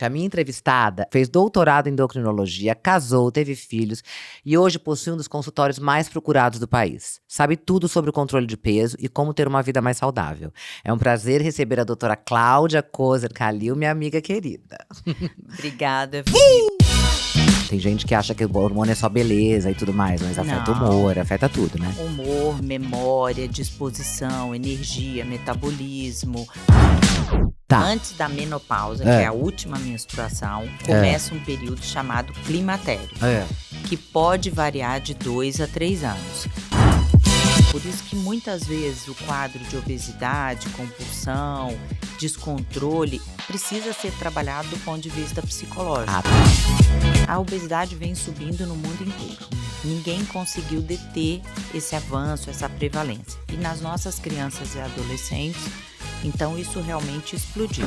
A minha entrevistada fez doutorado em endocrinologia, casou, teve filhos e hoje possui um dos consultórios mais procurados do país. Sabe tudo sobre o controle de peso e como ter uma vida mais saudável. É um prazer receber a doutora Cláudia Kozer Kalil, minha amiga querida. Obrigada, Vivi. Tem gente que acha que o hormônio é só beleza e tudo mais, mas afeta o Não. humor, afeta tudo, né? Humor, memória, disposição, energia, metabolismo. Tá. Antes da menopausa, que é a última menstruação, começa um período chamado climatério, que pode variar de 2 a 3 anos. Por isso que muitas vezes o quadro de obesidade, compulsão, descontrole precisa ser trabalhado do ponto de vista psicológico. A obesidade vem subindo no mundo inteiro. Ninguém conseguiu deter esse avanço, essa prevalência. E nas nossas crianças e adolescentes, então isso realmente explodiu.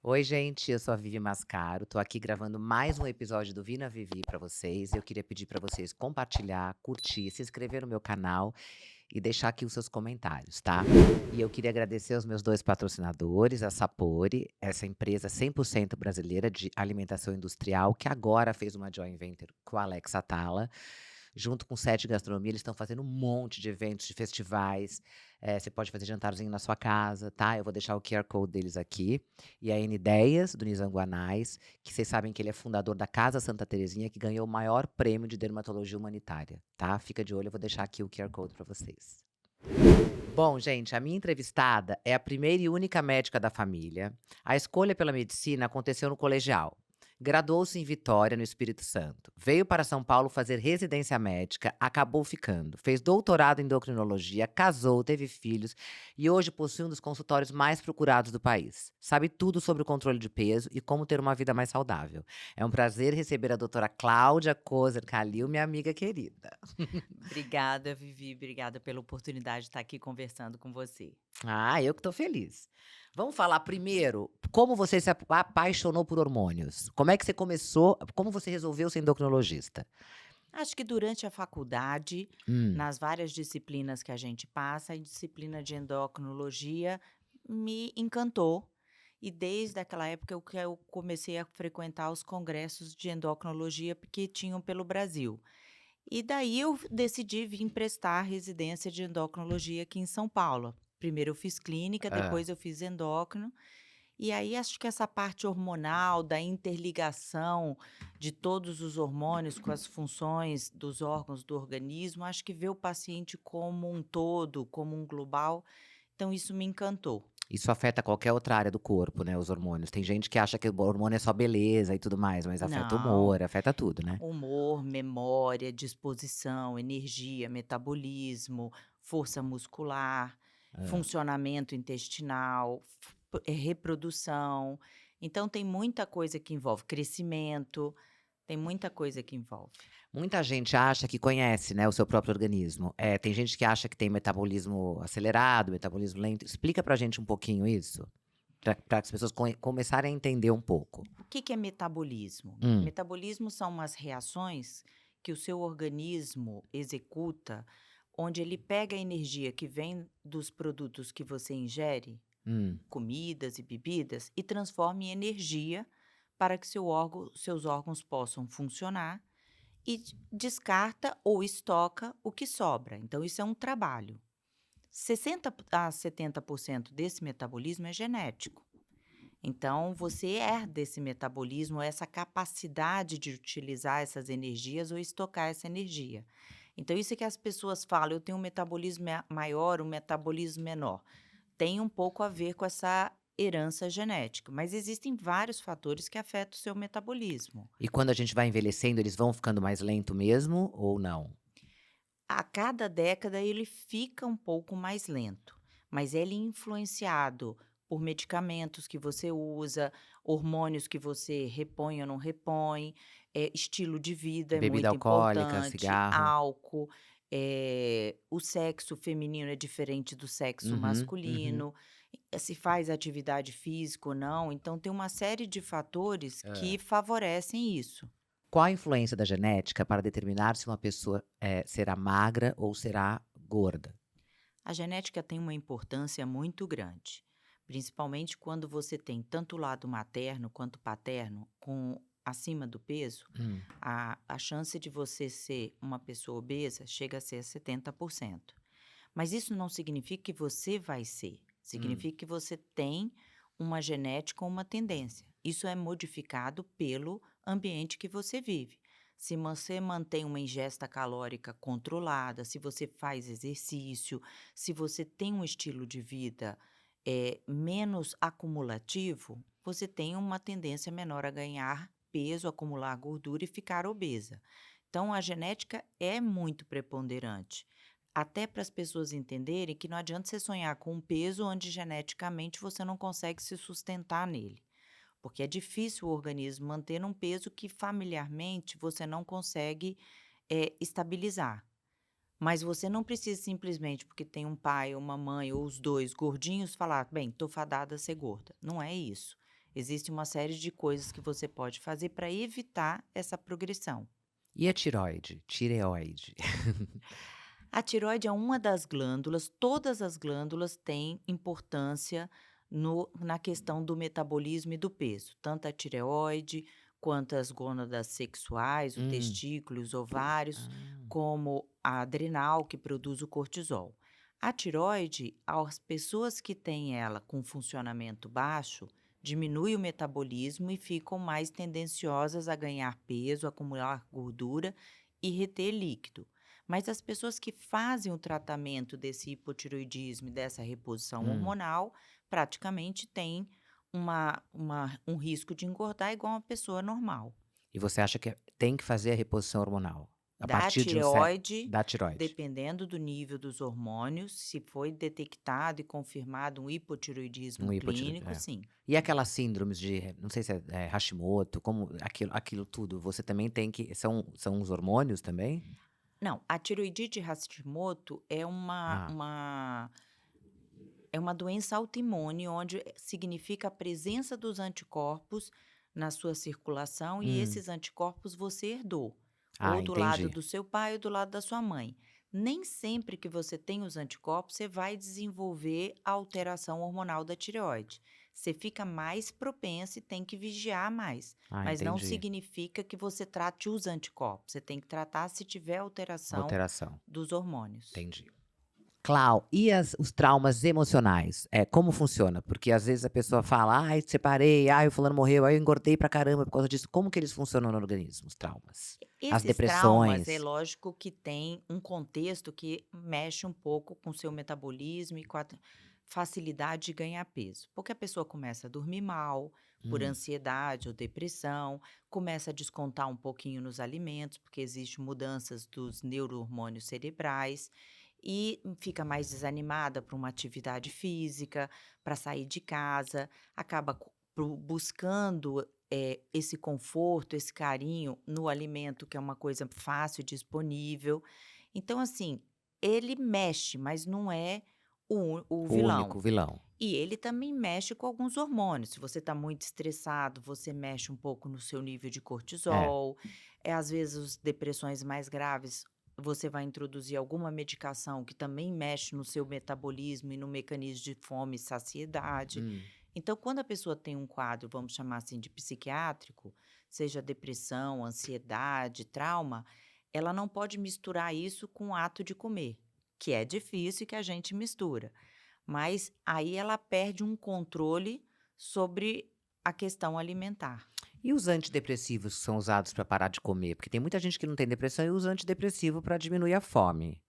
Oi, gente, eu sou a Vivi Mascaro, tô aqui gravando mais um episódio do Vina Vivi pra vocês. Eu queria pedir pra vocês compartilhar, curtir, se inscrever no meu canal e deixar aqui os seus comentários, tá? E eu queria agradecer aos meus 2 patrocinadores, a Sapori, essa empresa 100% brasileira de alimentação industrial, que agora fez uma joint venture com a Alex Atala. Junto com o Sete Gastronomia, eles estão fazendo um monte de eventos, de festivais. Você pode fazer jantarzinho na sua casa, tá? Eu vou deixar o QR Code deles aqui. E a N Ideias, do Nizam Guanais, que vocês sabem que ele é fundador da Casa Santa Terezinha, que ganhou o maior prêmio de dermatologia humanitária, tá? Fica de olho, eu vou deixar aqui o QR Code para vocês. Bom, gente, a minha entrevistada é a primeira e única médica da família. A escolha pela medicina aconteceu no colegial. Graduou-se em Vitória, no Espírito Santo. Veio para São Paulo fazer residência médica, acabou ficando. Fez doutorado em endocrinologia, casou, teve filhos e hoje possui um dos consultórios mais procurados do país. Sabe tudo sobre o controle de peso e como ter uma vida mais saudável. É um prazer receber a doutora Cláudia Kozer Kalil, minha amiga querida. Obrigada, Vivi. Obrigada pela oportunidade de estar aqui conversando com você. Eu que tô feliz. Vamos falar primeiro como você se apaixonou por hormônios. Como é que você começou? Como você resolveu ser endocrinologista? Acho que durante a faculdade, nas várias disciplinas que a gente passa, a disciplina de endocrinologia me encantou. E desde aquela época eu comecei a frequentar os congressos de endocrinologia que tinham pelo Brasil. E daí eu decidi vir prestar a residência de endocrinologia aqui em São Paulo. Primeiro eu fiz clínica, depois eu fiz endócrino. E aí acho que essa parte hormonal, da interligação de todos os hormônios com as funções dos órgãos do organismo, acho que vê o paciente como um todo, como um global. Então isso me encantou. Isso afeta qualquer outra área do corpo, né? Os hormônios. Tem gente que acha que o hormônio é só beleza e tudo mais, mas afeta o Não. humor, afeta tudo, né? Humor, memória, disposição, energia, metabolismo, força muscular, funcionamento intestinal, reprodução. Então tem muita coisa que envolve crescimento, tem muita coisa que envolve. Muita gente acha que conhece, né, o seu próprio organismo. Tem gente que acha que tem metabolismo acelerado, metabolismo lento. Explica pra gente um pouquinho isso, pra as pessoas começarem a entender um pouco. O que é metabolismo? Metabolismo são umas reações que o seu organismo executa, onde ele pega a energia que vem dos produtos que você ingere, comidas e bebidas, e transforma em energia para que seus órgãos possam funcionar e descarta ou estoca o que sobra. Então, isso é um trabalho. 60 a 70% desse metabolismo é genético. Então, você herda esse metabolismo, essa capacidade de utilizar essas energias ou estocar essa energia. Então, isso é que as pessoas falam, eu tenho um metabolismo maior, um metabolismo menor. Tem um pouco a ver com essa herança genética, mas existem vários fatores que afetam o seu metabolismo. E quando a gente vai envelhecendo, eles vão ficando mais lento mesmo ou não? A cada década ele fica um pouco mais lento, mas ele é influenciado por medicamentos que você usa, hormônios que você repõe ou não repõe, estilo de vida é Bebida muito alcoólica, importante, cigarro. álcool, o sexo feminino é diferente do sexo masculino. se faz atividade física ou não. Então, tem uma série de fatores Hã. que favorecem isso. Qual a influência da genética para determinar se uma pessoa, será magra ou será gorda? A genética tem uma importância muito grande, principalmente quando você tem tanto o lado materno quanto paterno com acima do peso, Hum. a chance de você ser uma pessoa obesa chega a ser 70%. Mas isso não significa que você vai ser, Hum. significa que você tem uma genética ou uma tendência. Isso é modificado pelo ambiente que você vive. Se você mantém uma ingesta calórica controlada, se você faz exercício, se você tem um estilo de vida menos acumulativo, você tem uma tendência menor a ganhar peso, acumular gordura e ficar obesa. Então, a genética é muito preponderante. Até para as pessoas entenderem que não adianta você sonhar com um peso onde geneticamente você não consegue se sustentar nele. Porque é difícil o organismo manter um peso que familiarmente você não consegue estabilizar. Mas você não precisa simplesmente porque tem um pai ou uma mãe ou os dois gordinhos falar, bem, tô fadada a ser gorda. Não é isso. Existe uma série de coisas que você pode fazer para evitar essa progressão. E a tireoide? Tireoide. A tireoide é uma das glândulas, todas as glândulas têm importância na questão do metabolismo e do peso, tanto a tireoide quanto as gônadas sexuais, o Hum. testículo, os ovários, Ah. como a adrenal, que produz o cortisol. A tireoide, as pessoas que têm ela com funcionamento baixo, diminui o metabolismo e ficam mais tendenciosas a ganhar peso, acumular gordura e reter líquido. Mas as pessoas que fazem o tratamento desse hipotireoidismo e dessa reposição Hum. hormonal, praticamente têm um risco de engordar igual uma pessoa normal. E você acha que tem que fazer a reposição hormonal? A Da partir de um cer tireoide, da tireoide? dependendo do nível dos hormônios, se foi detectado e confirmado um hipotireoidismo Um hipotireoide, clínico, sim. E aquelas síndromes de, não sei se é Hashimoto, como aquilo tudo, você também tem que são os hormônios também? Não, a tireoidite Hashimoto é Ah. é uma doença autoimune, onde significa a presença dos anticorpos na sua circulação e Hum. esses anticorpos você herdou, Ah, ou do lado entendi. do seu pai ou do lado da sua mãe. Nem sempre que você tem os anticorpos, você vai desenvolver a alteração hormonal da tireoide. Você fica mais propenso e tem que vigiar mais. Ah, Mas não entendi. significa que você trate os anticorpos. Você tem que tratar se tiver alteração Alteração, dos hormônios. entendi. Clau, e os traumas emocionais? Como funciona? Porque às vezes a pessoa fala: "Ai, separei, ai, o fulano morreu, ai, eu engordei pra caramba por causa disso". Como que eles funcionam no organismo, os traumas? As Esses traumas, é depressões? lógico que tem um contexto que mexe um pouco com o seu metabolismo e com a facilidade de ganhar peso. Porque a pessoa começa a dormir mal, por Hum. ansiedade ou depressão, começa a descontar um pouquinho nos alimentos, porque existem mudanças dos neurohormônios cerebrais, e fica mais desanimada para uma atividade física, para sair de casa, acaba buscando esse conforto, esse carinho no alimento, que é uma coisa fácil e disponível. Então, assim, ele mexe, mas não é o O vilão. único vilão. E ele também mexe com alguns hormônios. Se você está muito estressado, você mexe um pouco no seu nível de É. cortisol. Às vezes, as depressões mais graves, você vai introduzir alguma medicação que também mexe no seu metabolismo e no mecanismo de fome e saciedade. Hum. Então, quando a pessoa tem um quadro, vamos chamar assim, de psiquiátrico, seja depressão, ansiedade, trauma, ela não pode misturar isso com o ato de comer, que é difícil e que a gente mistura. Mas aí ela perde um controle sobre a questão alimentar. E os antidepressivos que são usados para parar de comer? Porque tem muita gente que não tem depressão e usa antidepressivo para diminuir a fome.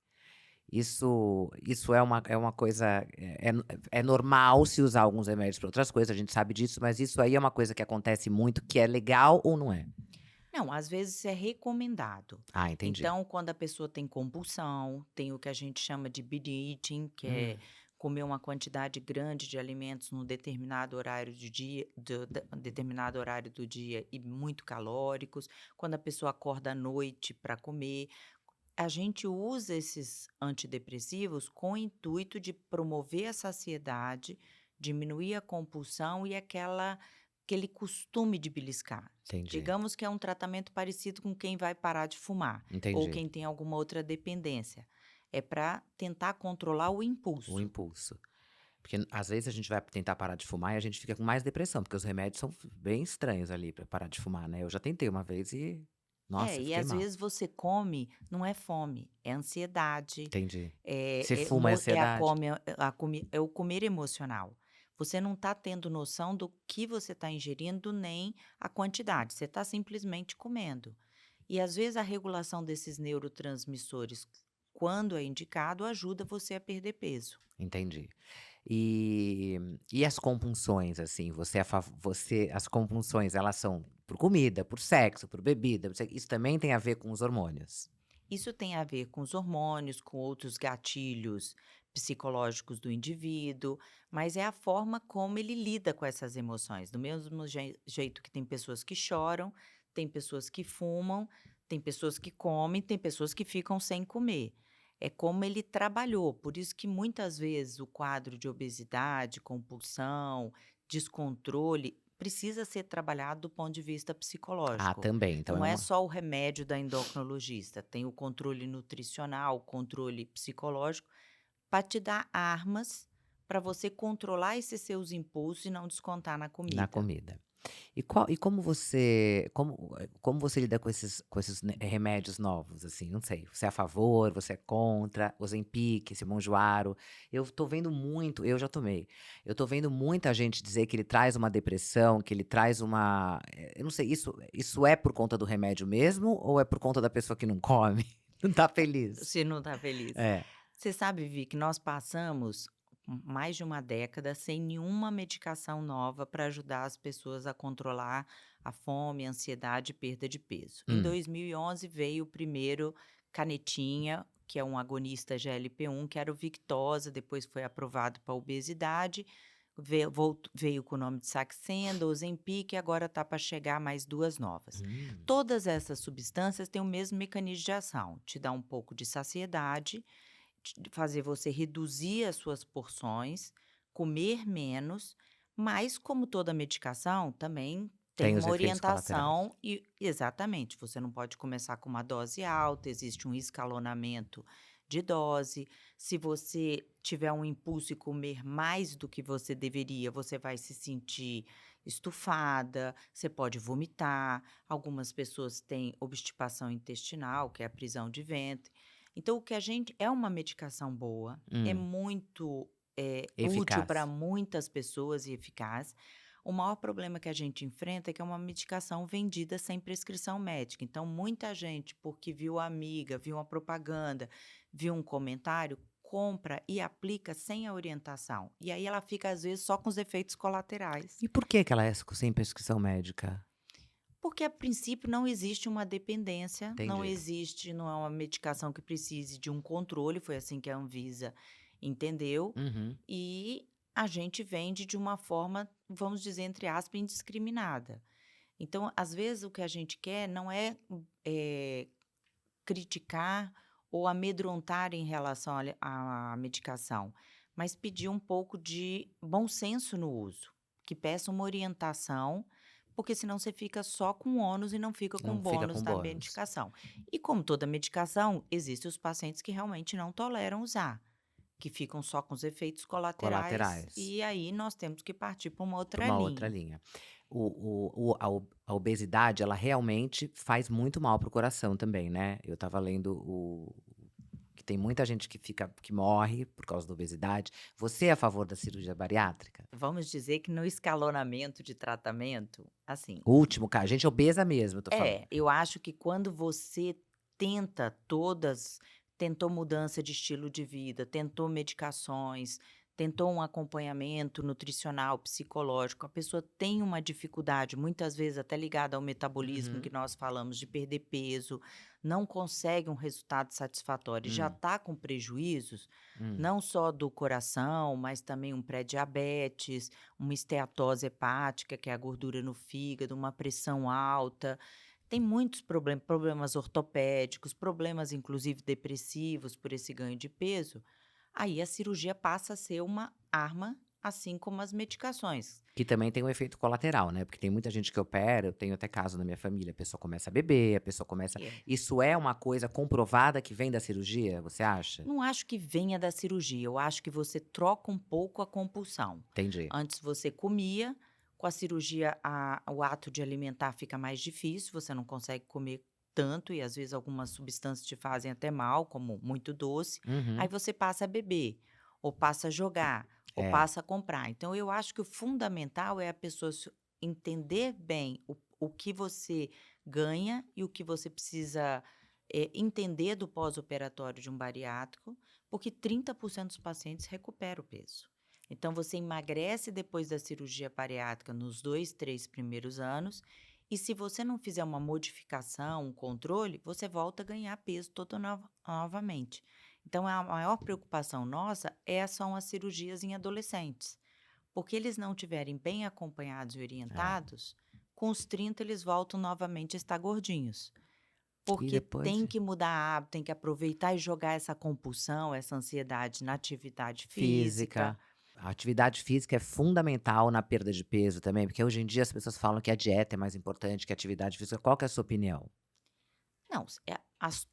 Isso é uma coisa, é normal se usar alguns remédios para outras coisas, a gente sabe disso, mas isso aí é uma coisa que acontece muito, que é legal ou não é? Não, às vezes é recomendado. Ah, entendi. Então, quando a pessoa tem compulsão, tem o que a gente chama de binge eating, que é Hum. comer uma quantidade grande de alimentos num determinado horário do dia, determinado horário do dia e muito calóricos. Quando a pessoa acorda à noite para comer, a gente usa esses antidepressivos com o intuito de promover a saciedade, diminuir a compulsão e aquele costume de beliscar. Entendi, Digamos que é um tratamento parecido com quem vai parar de fumar ou entendi. quem tem alguma outra dependência. É para tentar controlar o O impulso. impulso. Porque às vezes a gente vai tentar parar de fumar e a gente fica com mais depressão, porque os remédios são bem estranhos ali pra parar de fumar, né. Eu já tentei uma vez e, É, nossa, eu e fiquei às mal. vezes você come, não é fome, é ansiedade, Entendi. é, Se fuma é é ansiedade? é o comer emocional. Você não está tendo noção do que você está ingerindo, nem a quantidade, você está simplesmente comendo. E às vezes a regulação desses neurotransmissores, quando é indicado, ajuda você a perder peso. Entendi. E as compulsões, assim, você as compulsões, elas são por comida, por sexo, por bebida, você isso também tem a ver com os hormônios? Isso tem a ver com os hormônios, com outros gatilhos psicológicos do indivíduo, mas é a forma como ele lida com essas emoções. Do mesmo jeito que tem pessoas que choram, tem pessoas que fumam, tem pessoas que comem, tem pessoas que ficam sem comer. É como ele trabalhou, por isso que muitas vezes o quadro de obesidade, compulsão, descontrole precisa ser trabalhado do ponto de vista Ah, psicológico. também, então é Não é uma só o remédio da endocrinologista, tem o controle nutricional, o controle psicológico, para te dar armas para você controlar esses seus impulsos e não descontar na na comida. comida. E como você lida com esses, né, remédios novos, assim? Não sei, você é a favor, você é contra, Ozempic, esse Monjuaro? Eu já tomei, eu tô vendo muita gente dizer que ele traz uma depressão, que ele traz eu não sei, isso é por conta do remédio mesmo ou é por conta da pessoa que não come, não tá feliz? Você não está feliz. É. Você sabe, Vi, que nós passamos mais de uma década sem nenhuma medicação nova para ajudar as pessoas a controlar a fome, a ansiedade e perda de peso. Em Hum, 2011 veio o primeiro canetinha, que é um agonista GLP-1, que era o Victoza, depois foi aprovado para obesidade, veio com o nome de Saxenda, Ozempic, e agora está para chegar mais duas novas. hum. Todas essas substâncias têm o mesmo mecanismo de ação, te dá um pouco de saciedade, fazer você reduzir as suas porções, comer menos, mas como toda medicação, também tem Tem os uma efeitos colaterais. orientação e exatamente, você não pode começar com uma dose alta, existe um escalonamento de dose. Se você tiver um impulso e comer mais do que você deveria, você vai se sentir estufada, você pode vomitar. Algumas pessoas têm obstipação intestinal, que é a prisão de ventre. Então, o que a gente é uma medicação boa, é Hum, muito, útil para eficaz. muitas pessoas e eficaz. O maior problema que a gente enfrenta é que é uma medicação vendida sem prescrição médica. Então, muita gente, porque viu a amiga, viu uma propaganda, viu um comentário, compra e aplica sem a orientação. E aí ela fica, às vezes, só com os efeitos colaterais. E por que que ela é sem prescrição médica? Porque a princípio não existe uma dependência, não Entendi. existe, não é uma medicação que precise de um controle, foi assim que a Anvisa entendeu, Uhum. e a gente vende de uma forma, vamos dizer, entre aspas, indiscriminada. Então, às vezes, o que a gente quer não é criticar ou amedrontar em relação à medicação, mas pedir um pouco de bom senso no uso, que peça uma orientação, porque senão você fica só com ônus e não fica com Não fica bônus com da bônus. medicação. E como toda medicação, existem os pacientes que realmente não toleram usar, que ficam só com os efeitos colaterais, Colaterais, e aí nós temos que partir para uma para outra uma outra linha. linha. A obesidade, ela realmente faz muito mal para o coração também, né. Eu estava lendo que tem muita gente que morre por causa da obesidade. Você é a favor da cirurgia bariátrica? Vamos dizer que no escalonamento de tratamento, assim, O último caso, gente obesa mesmo, eu tô falando. eu acho que quando você tentou mudança de estilo de vida, tentou medicações, tentou um acompanhamento nutricional, psicológico, a pessoa tem uma dificuldade, muitas vezes até ligada ao metabolismo que Uhum. nós falamos de perder peso, não consegue um resultado satisfatório, já Hum, está com prejuízos, hum. não só do coração, mas também um pré-diabetes, uma esteatose hepática, que é a gordura no fígado, uma pressão alta. Tem muitos problemas ortopédicos, problemas inclusive depressivos por esse ganho de peso. Aí a cirurgia passa a ser uma arma assim como as medicações. Que também tem um efeito colateral, né? Porque tem muita gente que opera, eu tenho até caso na minha família, a pessoa começa a beber, a pessoa começa. É. Isso é uma coisa comprovada que vem da cirurgia, você acha? Não acho que venha da cirurgia, eu acho que você troca um pouco a compulsão. Entendi. Antes você comia, com a cirurgia o ato de alimentar fica mais difícil, você não consegue comer tanto e às vezes algumas substâncias te fazem até mal, como muito doce. Aí Uhum. você passa a beber, ou passa a jogar, ou É, passa a comprar. Então eu acho que o fundamental é a pessoa entender bem o que você ganha e o que você precisa entender do pós-operatório de um bariátrico, porque 30% dos pacientes recuperam o peso. Então, você emagrece depois da cirurgia bariátrica nos 2, 3 primeiros anos, e se você não fizer uma modificação, um controle, você volta a ganhar peso novamente. Então, a maior preocupação nossa são as cirurgias em adolescentes, porque eles não tiverem bem acompanhados e é. orientados, com os 30 eles voltam novamente a estar gordinhos. E Porque depois. tem que mudar hábito, tem que aproveitar e jogar essa compulsão, essa ansiedade na atividade física. Física. A atividade física é fundamental na perda de peso também, porque hoje em dia as pessoas falam que a dieta é mais importante que a atividade física. Qual que é a sua opinião? Não,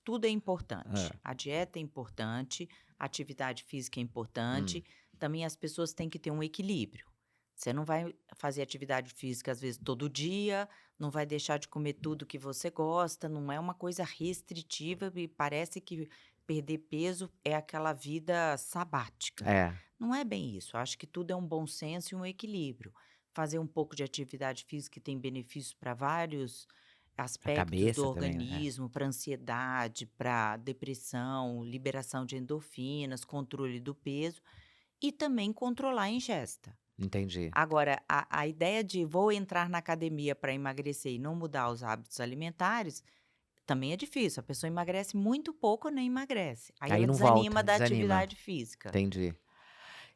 tudo é É. importante. A dieta é importante, a atividade física é importante. Hum. Também as pessoas têm que ter um equilíbrio. Você não vai fazer atividade física, às vezes, todo dia, não vai deixar de comer tudo que você gosta, não é uma coisa restritiva e parece que perder peso é aquela vida sabática. É. Não é bem isso. Acho que tudo é um bom senso e um equilíbrio. Fazer um pouco de atividade física que tem benefícios para vários A aspectos do cabeça também, né? organismo, para ansiedade, para depressão, liberação de endorfinas, controle do peso e também controlar a ingesta. Entendi. Agora, a ideia de vou entrar na academia para emagrecer e não mudar os hábitos alimentares, também é difícil. A pessoa emagrece muito pouco ou nem emagrece. Aí Aí ela não volta, desanima da desanima. atividade física. Entendi.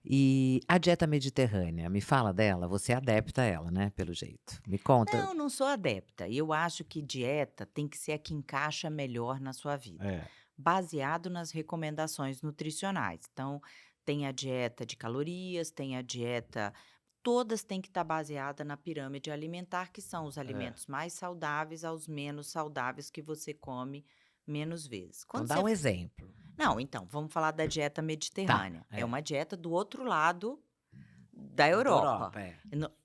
E a dieta mediterrânea, me fala dela, você é adepta a ela, né, pelo jeito. Me conta. Não, não sou adepta. Eu acho que dieta tem que ser a que encaixa melhor na sua vida, É. baseado nas recomendações nutricionais. Então, tem a dieta de calorias, tem a dieta. Todas têm que estar baseadas na pirâmide alimentar, que são os É. alimentos mais saudáveis aos menos saudáveis que você come menos vezes. Então Quando dá você. um exemplo. Não, então, vamos falar da dieta Tá, mediterrânea. É é. uma dieta do outro lado da Da Europa. Europa, é.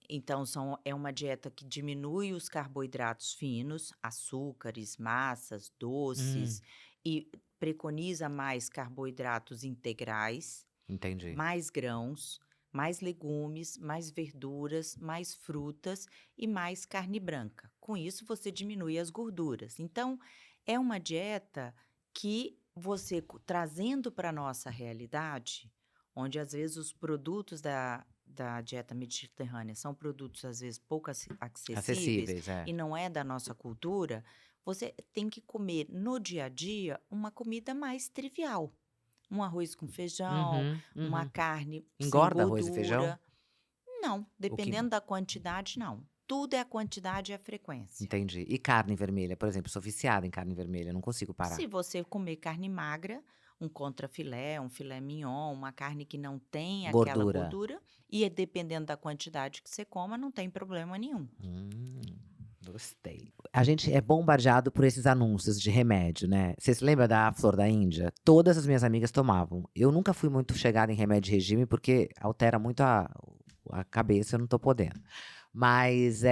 Então, é uma dieta que diminui os carboidratos finos, açúcares, massas, Hum, doces, e preconiza mais carboidratos integrais, entendi. mais grãos, mais legumes, mais verduras, mais frutas e mais carne branca. Com isso, você diminui as gorduras. Então, é uma dieta que você, trazendo para a nossa realidade, onde às vezes os produtos da dieta mediterrânea são produtos às vezes pouco acessíveis Acessíveis, é. e não é da nossa cultura, você tem que comer no dia a dia uma comida mais trivial. Um arroz com feijão, Uhum, uma uhum. carne sem Engorda arroz e feijão? gordura. Não, O que dependendo da quantidade, não. Tudo é a quantidade e a frequência. entendi. E carne vermelha, por exemplo, sou viciada em carne vermelha, não consigo Se parar. você comer carne magra, um contrafilé, um filé mignon, uma carne que não tem aquela Gordura. gordura, e dependendo da quantidade que você coma, não tem problema nenhum. Hum, gostei. A gente é bombardeado por esses anúncios de remédio, né. Você se lembra da flor da Índia? Todas as minhas amigas tomavam. Eu nunca fui muito chegada em remédio de regime, porque altera muito a cabeça, eu não tô podendo. Mas,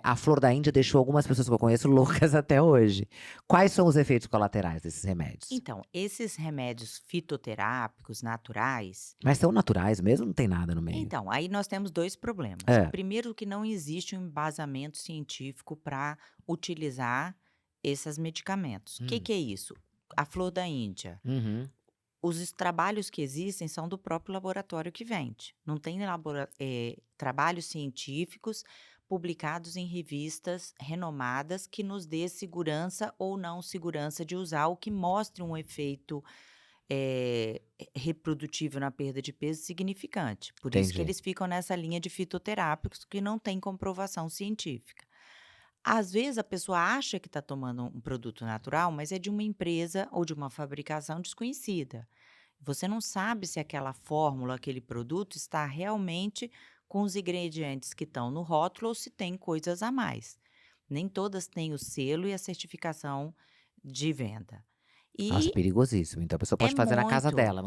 a flor da Índia deixou algumas pessoas que eu conheço loucas até hoje. Quais são os efeitos colaterais desses remédios? Então, esses remédios fitoterápicos naturais. Mas são naturais mesmo ou não tem nada no meio? Então, aí nós temos 2 problemas. É. Primeiro que não existe um embasamento científico para utilizar esses medicamentos. O que Hum. que é isso? A flor da Índia. Uhum. Os trabalhos que existem são do próprio laboratório que vende. Não tem trabalhos científicos publicados em revistas renomadas que nos dê segurança ou não segurança de usar, o que mostre um efeito reprodutivo na perda de peso significante. Por isso que Entendi. eles ficam nessa linha de fitoterápicos que não tem comprovação científica. Às vezes a pessoa acha que está tomando um produto natural, mas é de uma empresa ou de uma fabricação desconhecida. Você não sabe se aquela fórmula, aquele produto está realmente com os ingredientes que estão no rótulo ou se tem coisas a mais. Nem todas têm o selo e a certificação de venda. Nossa, E perigosíssimo. Então a pessoa é pode fazer na casa muito. dela,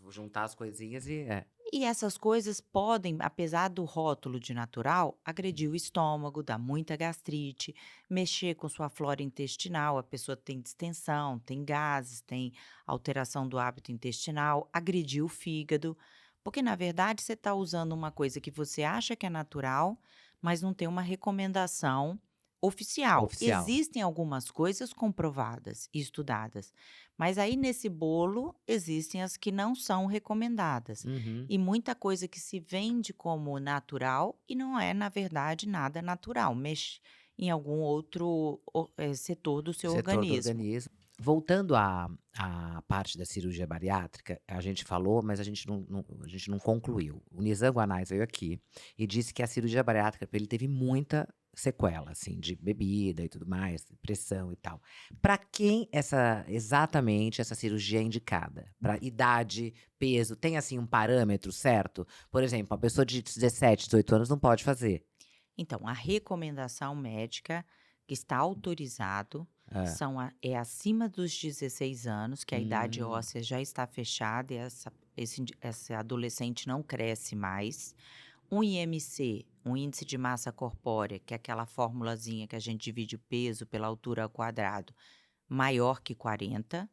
juntar as coisinhas e E essas coisas podem, apesar do rótulo de natural, agredir o estômago, dar muita gastrite, mexer com sua flora intestinal. A pessoa tem distensão, tem gases, tem alteração do hábito intestinal, agredir o fígado. Porque, na verdade, você está usando uma coisa que você acha que é natural, mas não tem uma recomendação oficial. oficial. Existem algumas coisas comprovadas e estudadas, mas aí nesse bolo existem as que não são recomendadas. Uhum. E muita coisa que se vende como natural e não é, na verdade, nada natural, mexe em algum outro setor do seu Setor do organismo. organismo. Voltando à parte da cirurgia bariátrica, a gente falou, mas a gente não concluiu. O Nizam Guanais veio aqui e disse que a cirurgia bariátrica para ele teve muita sequela, assim, de bebida e tudo mais, pressão e tal. Para quem exatamente essa cirurgia é indicada? Para idade, peso, tem assim um parâmetro certo? Por exemplo, uma pessoa de 17, 18 anos não pode fazer. Então, a recomendação médica que está autorizado É. é acima dos 16 anos, que a idade Hum, óssea já está fechada e esse adolescente não cresce mais. Um IMC, um índice de massa corpórea, que é aquela formulazinha que a gente divide o peso pela altura ao quadrado, maior que 40,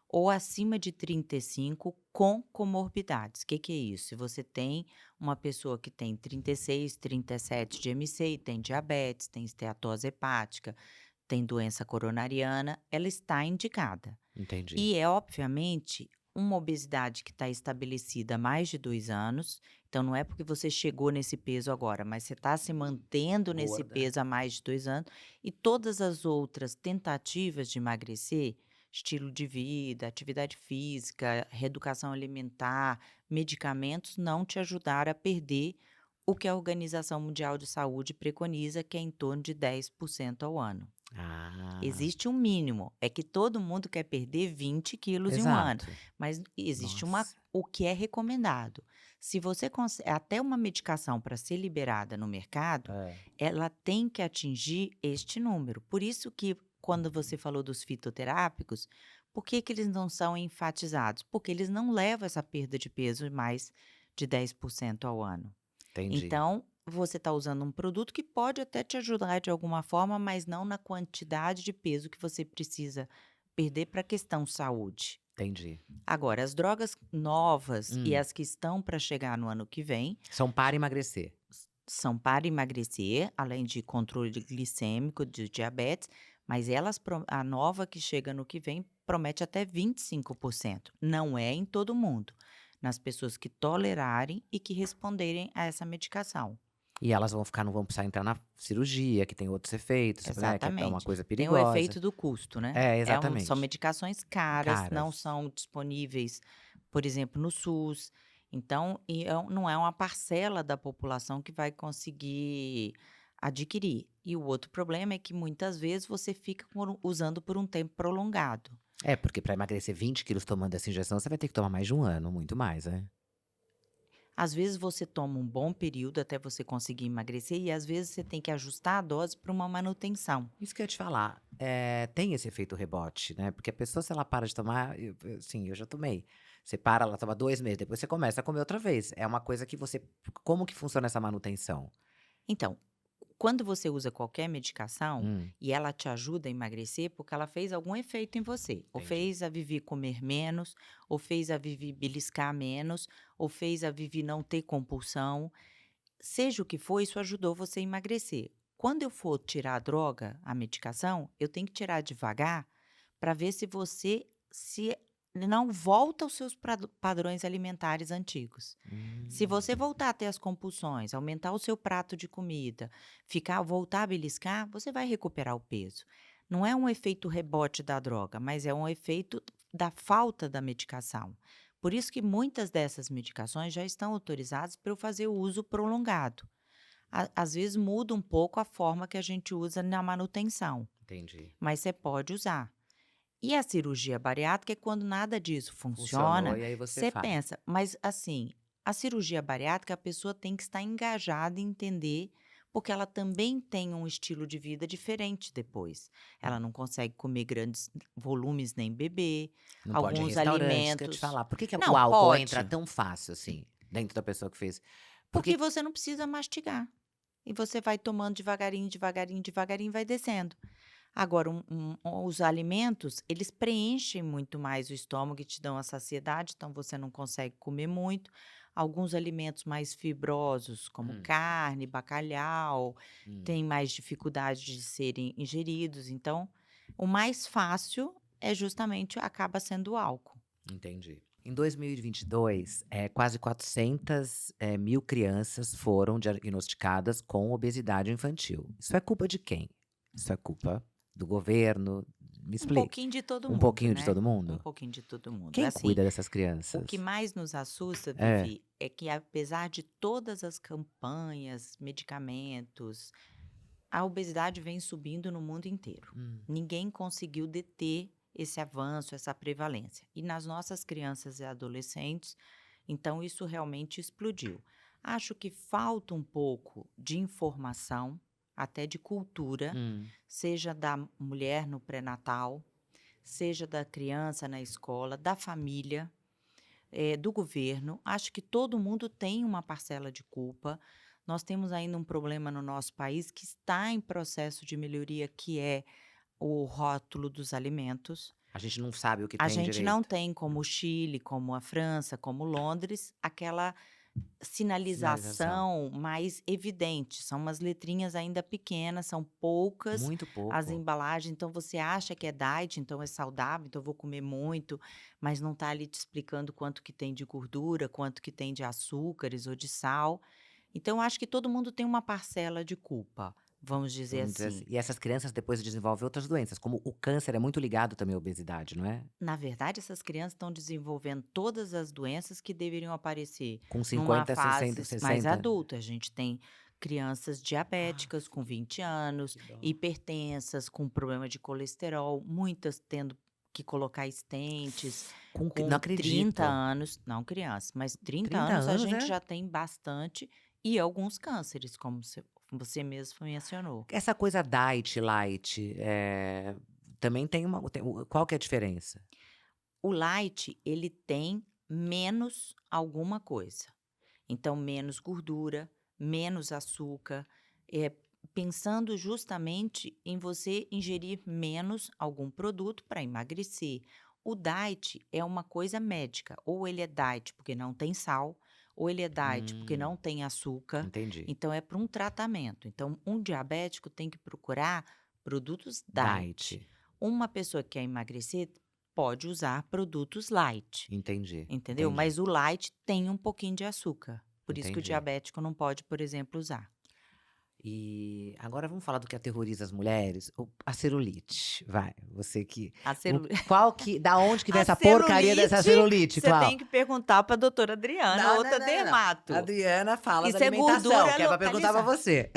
ou acima de 35 com comorbidades. O que que é isso? Se você tem uma pessoa que tem 36, 37 de MC e tem diabetes, tem esteatose hepática, tem doença coronariana, ela está indicada. entendi. E é, obviamente, uma obesidade que está estabelecida há mais de 2 anos. Então, não é porque você chegou nesse peso agora, mas você está se mantendo nesse Gorda. peso há mais de 2 anos. E todas as outras tentativas de emagrecer, estilo de vida, atividade física, reeducação alimentar, medicamentos, não te ajudaram a perder o que a Organização Mundial de Saúde preconiza, que é em torno de 10% ao ano. Ah, Existe um mínimo, é que todo mundo quer perder 20 quilos em um ano, exato. mas existe Nossa. o que é recomendado. Se você até uma medicação para ser liberada no mercado, Hã. ela tem que atingir este número. Por isso que quando você falou dos fitoterápicos, por que que eles não são enfatizados? Porque eles não levam essa perda de peso mais de 10% ao ano. Entendi, Então, você está usando um produto que pode até te ajudar de alguma forma, mas não na quantidade de peso que você precisa perder para a questão saúde. entendi. Agora, as drogas novas e Hum. as que estão para chegar no ano que vem São para emagrecer. são para emagrecer, além de controle glicêmico, de diabetes, mas a nova que chega no que vem promete até 25%. Não é em todo mundo, nas pessoas que tolerarem e que responderem a essa medicação. E elas não vão precisar entrar na cirurgia, que tem outros efeitos, né, que é uma Exatamente. coisa Tem o perigosa. efeito do custo, né. É, São exatamente. medicações caras, não Caras. são disponíveis, por exemplo, no SUS. Então, não é uma parcela da população que vai conseguir adquirir. E o outro problema é que muitas vezes você fica usando por um tempo prolongado. É, porque para emagrecer 20 quilos tomando essa injeção, você vai ter que tomar mais de 1 ano, muito mais, né. Às vezes você toma um bom período até você conseguir emagrecer e às vezes você tem que ajustar a dose para uma manutenção. Isso que eu ia te falar, tem esse efeito rebote, né, porque a pessoa se ela para de tomar, assim, eu já tomei. Você para, ela toma 2 meses, depois você começa a comer outra vez. É uma coisa que você como que funciona essa manutenção? Então, quando você usa qualquer medicação Hum, e ela te ajuda a emagrecer, porque ela fez algum efeito em você, ou entendi. fez a Vivi comer menos, ou fez a Vivi beliscar menos, ou fez a Vivi não ter compulsão, seja o que for, isso ajudou você a emagrecer. Quando eu for tirar a droga, a medicação, eu tenho que tirar devagar para ver se você se não volta aos seus padrões alimentares antigos. Se você Hum, voltar a ter as compulsões, aumentar o seu prato de comida, voltar a beliscar, você vai recuperar o peso. Não é um efeito rebote da droga, mas é um efeito da falta da medicação. Por isso que muitas dessas medicações já estão autorizadas para eu fazer o uso prolongado. Às vezes muda um pouco a forma que a gente usa na manutenção, entendi. mas você pode usar. E a cirurgia bariátrica é quando nada disso Funcionou funciona, e aí você você faz. pensa, mas assim, a cirurgia bariátrica a pessoa tem que estar engajada e entender, porque ela também tem um estilo de vida diferente depois. Ela não consegue comer grandes volumes nem beber, Não pode ir em alguns restaurante, isso que eu ia te alimentos falar. Por que que o não, álcool entra pode, tão fácil, assim, dentro da pessoa que fez? Por porque que você não precisa mastigar. E você vai tomando devagarinho, devagarinho, devagarinho, vai descendo. Agora, os alimentos, eles preenchem muito mais o estômago e te dão a saciedade, então você não consegue comer muito. Alguns alimentos mais fibrosos, como hum, carne, bacalhau, hum, têm mais dificuldade de serem ingeridos. Então, o mais fácil é justamente acaba sendo o álcool. entendi. Em 2022, quase 400, mil crianças foram diagnosticadas com obesidade infantil. Isso é culpa de quem? Isso é culpa do governo? Me Um explique. pouquinho de todo Um mundo, pouquinho de né? todo Um mundo? pouquinho de todo mundo. É Quem assim, cuida dessas o que crianças? mais nos assusta, É. Vivi, é que apesar de todas as campanhas, medicamentos, a obesidade vem subindo no mundo inteiro. Hum, Ninguém conseguiu deter esse avanço, essa prevalência. E nas nossas crianças e adolescentes, então isso realmente explodiu. Acho que falta um pouco de informação, até de cultura, hum. seja da mulher no pré-natal, seja da criança na escola, da família, do governo. Acho que todo mundo tem uma parcela de culpa. Nós temos ainda um problema no nosso país que está em processo de melhoria, que é o rótulo dos alimentos. A gente não sabe o que A tem gente não direito. tem, como o Chile, como a França, como Londres, aquela Sinalização. sinalização mais evidente. São umas letrinhas ainda pequenas, são poucas Muito as pouco. embalagens. Então você acha que é diet, então é saudável, então eu vou comer muito, mas não está ali te explicando quanto que tem de gordura, quanto que tem de açúcares ou de sal. Então eu acho que todo mundo tem uma parcela de culpa, vamos dizer Vamos dizer assim. assim. E essas crianças depois desenvolvem outras doenças, como o câncer é muito ligado também à obesidade, não é? Na verdade, essas crianças estão desenvolvendo todas as doenças que deveriam aparecer Com numa 50, 60, fase mais 60. adulta. A gente tem crianças Ah, diabéticas com 20 anos, que dó. hipertensas, com problema de colesterol, muitas tendo que colocar estentes, Não com 30 acredito. anos, não criança, mas 30 30 anos a anos, gente é? já tem bastante, e alguns cânceres, como você mesmo mencionou. Essa coisa diet, light, também tem qual que é a diferença? O light, ele tem menos alguma coisa. Então, menos gordura, menos açúcar, pensando justamente em você ingerir menos algum produto para emagrecer. O diet é uma coisa médica, ou ele é diet porque não tem sal, ou ele é diet porque Hum, não tem açúcar, entendi. então é para um tratamento. Então, um diabético tem que procurar produtos diet. Diet, Uma pessoa que quer emagrecer pode usar produtos light. entendi, Entendeu? entendi, Mas o light tem um pouquinho de açúcar, por isso que o entendi. diabético não pode, por exemplo, usar. E agora vamos falar do que aterroriza as mulheres, a celulite, vai, você que A celu da onde que vem a essa porcaria dessa celulite, celulite, você tem qual? que perguntar pra doutora Adriana, Não, não, outra não, não, não. A dermato. Adriana fala da Isso é alimentação, gordura que é pra perguntar pra localizada. você.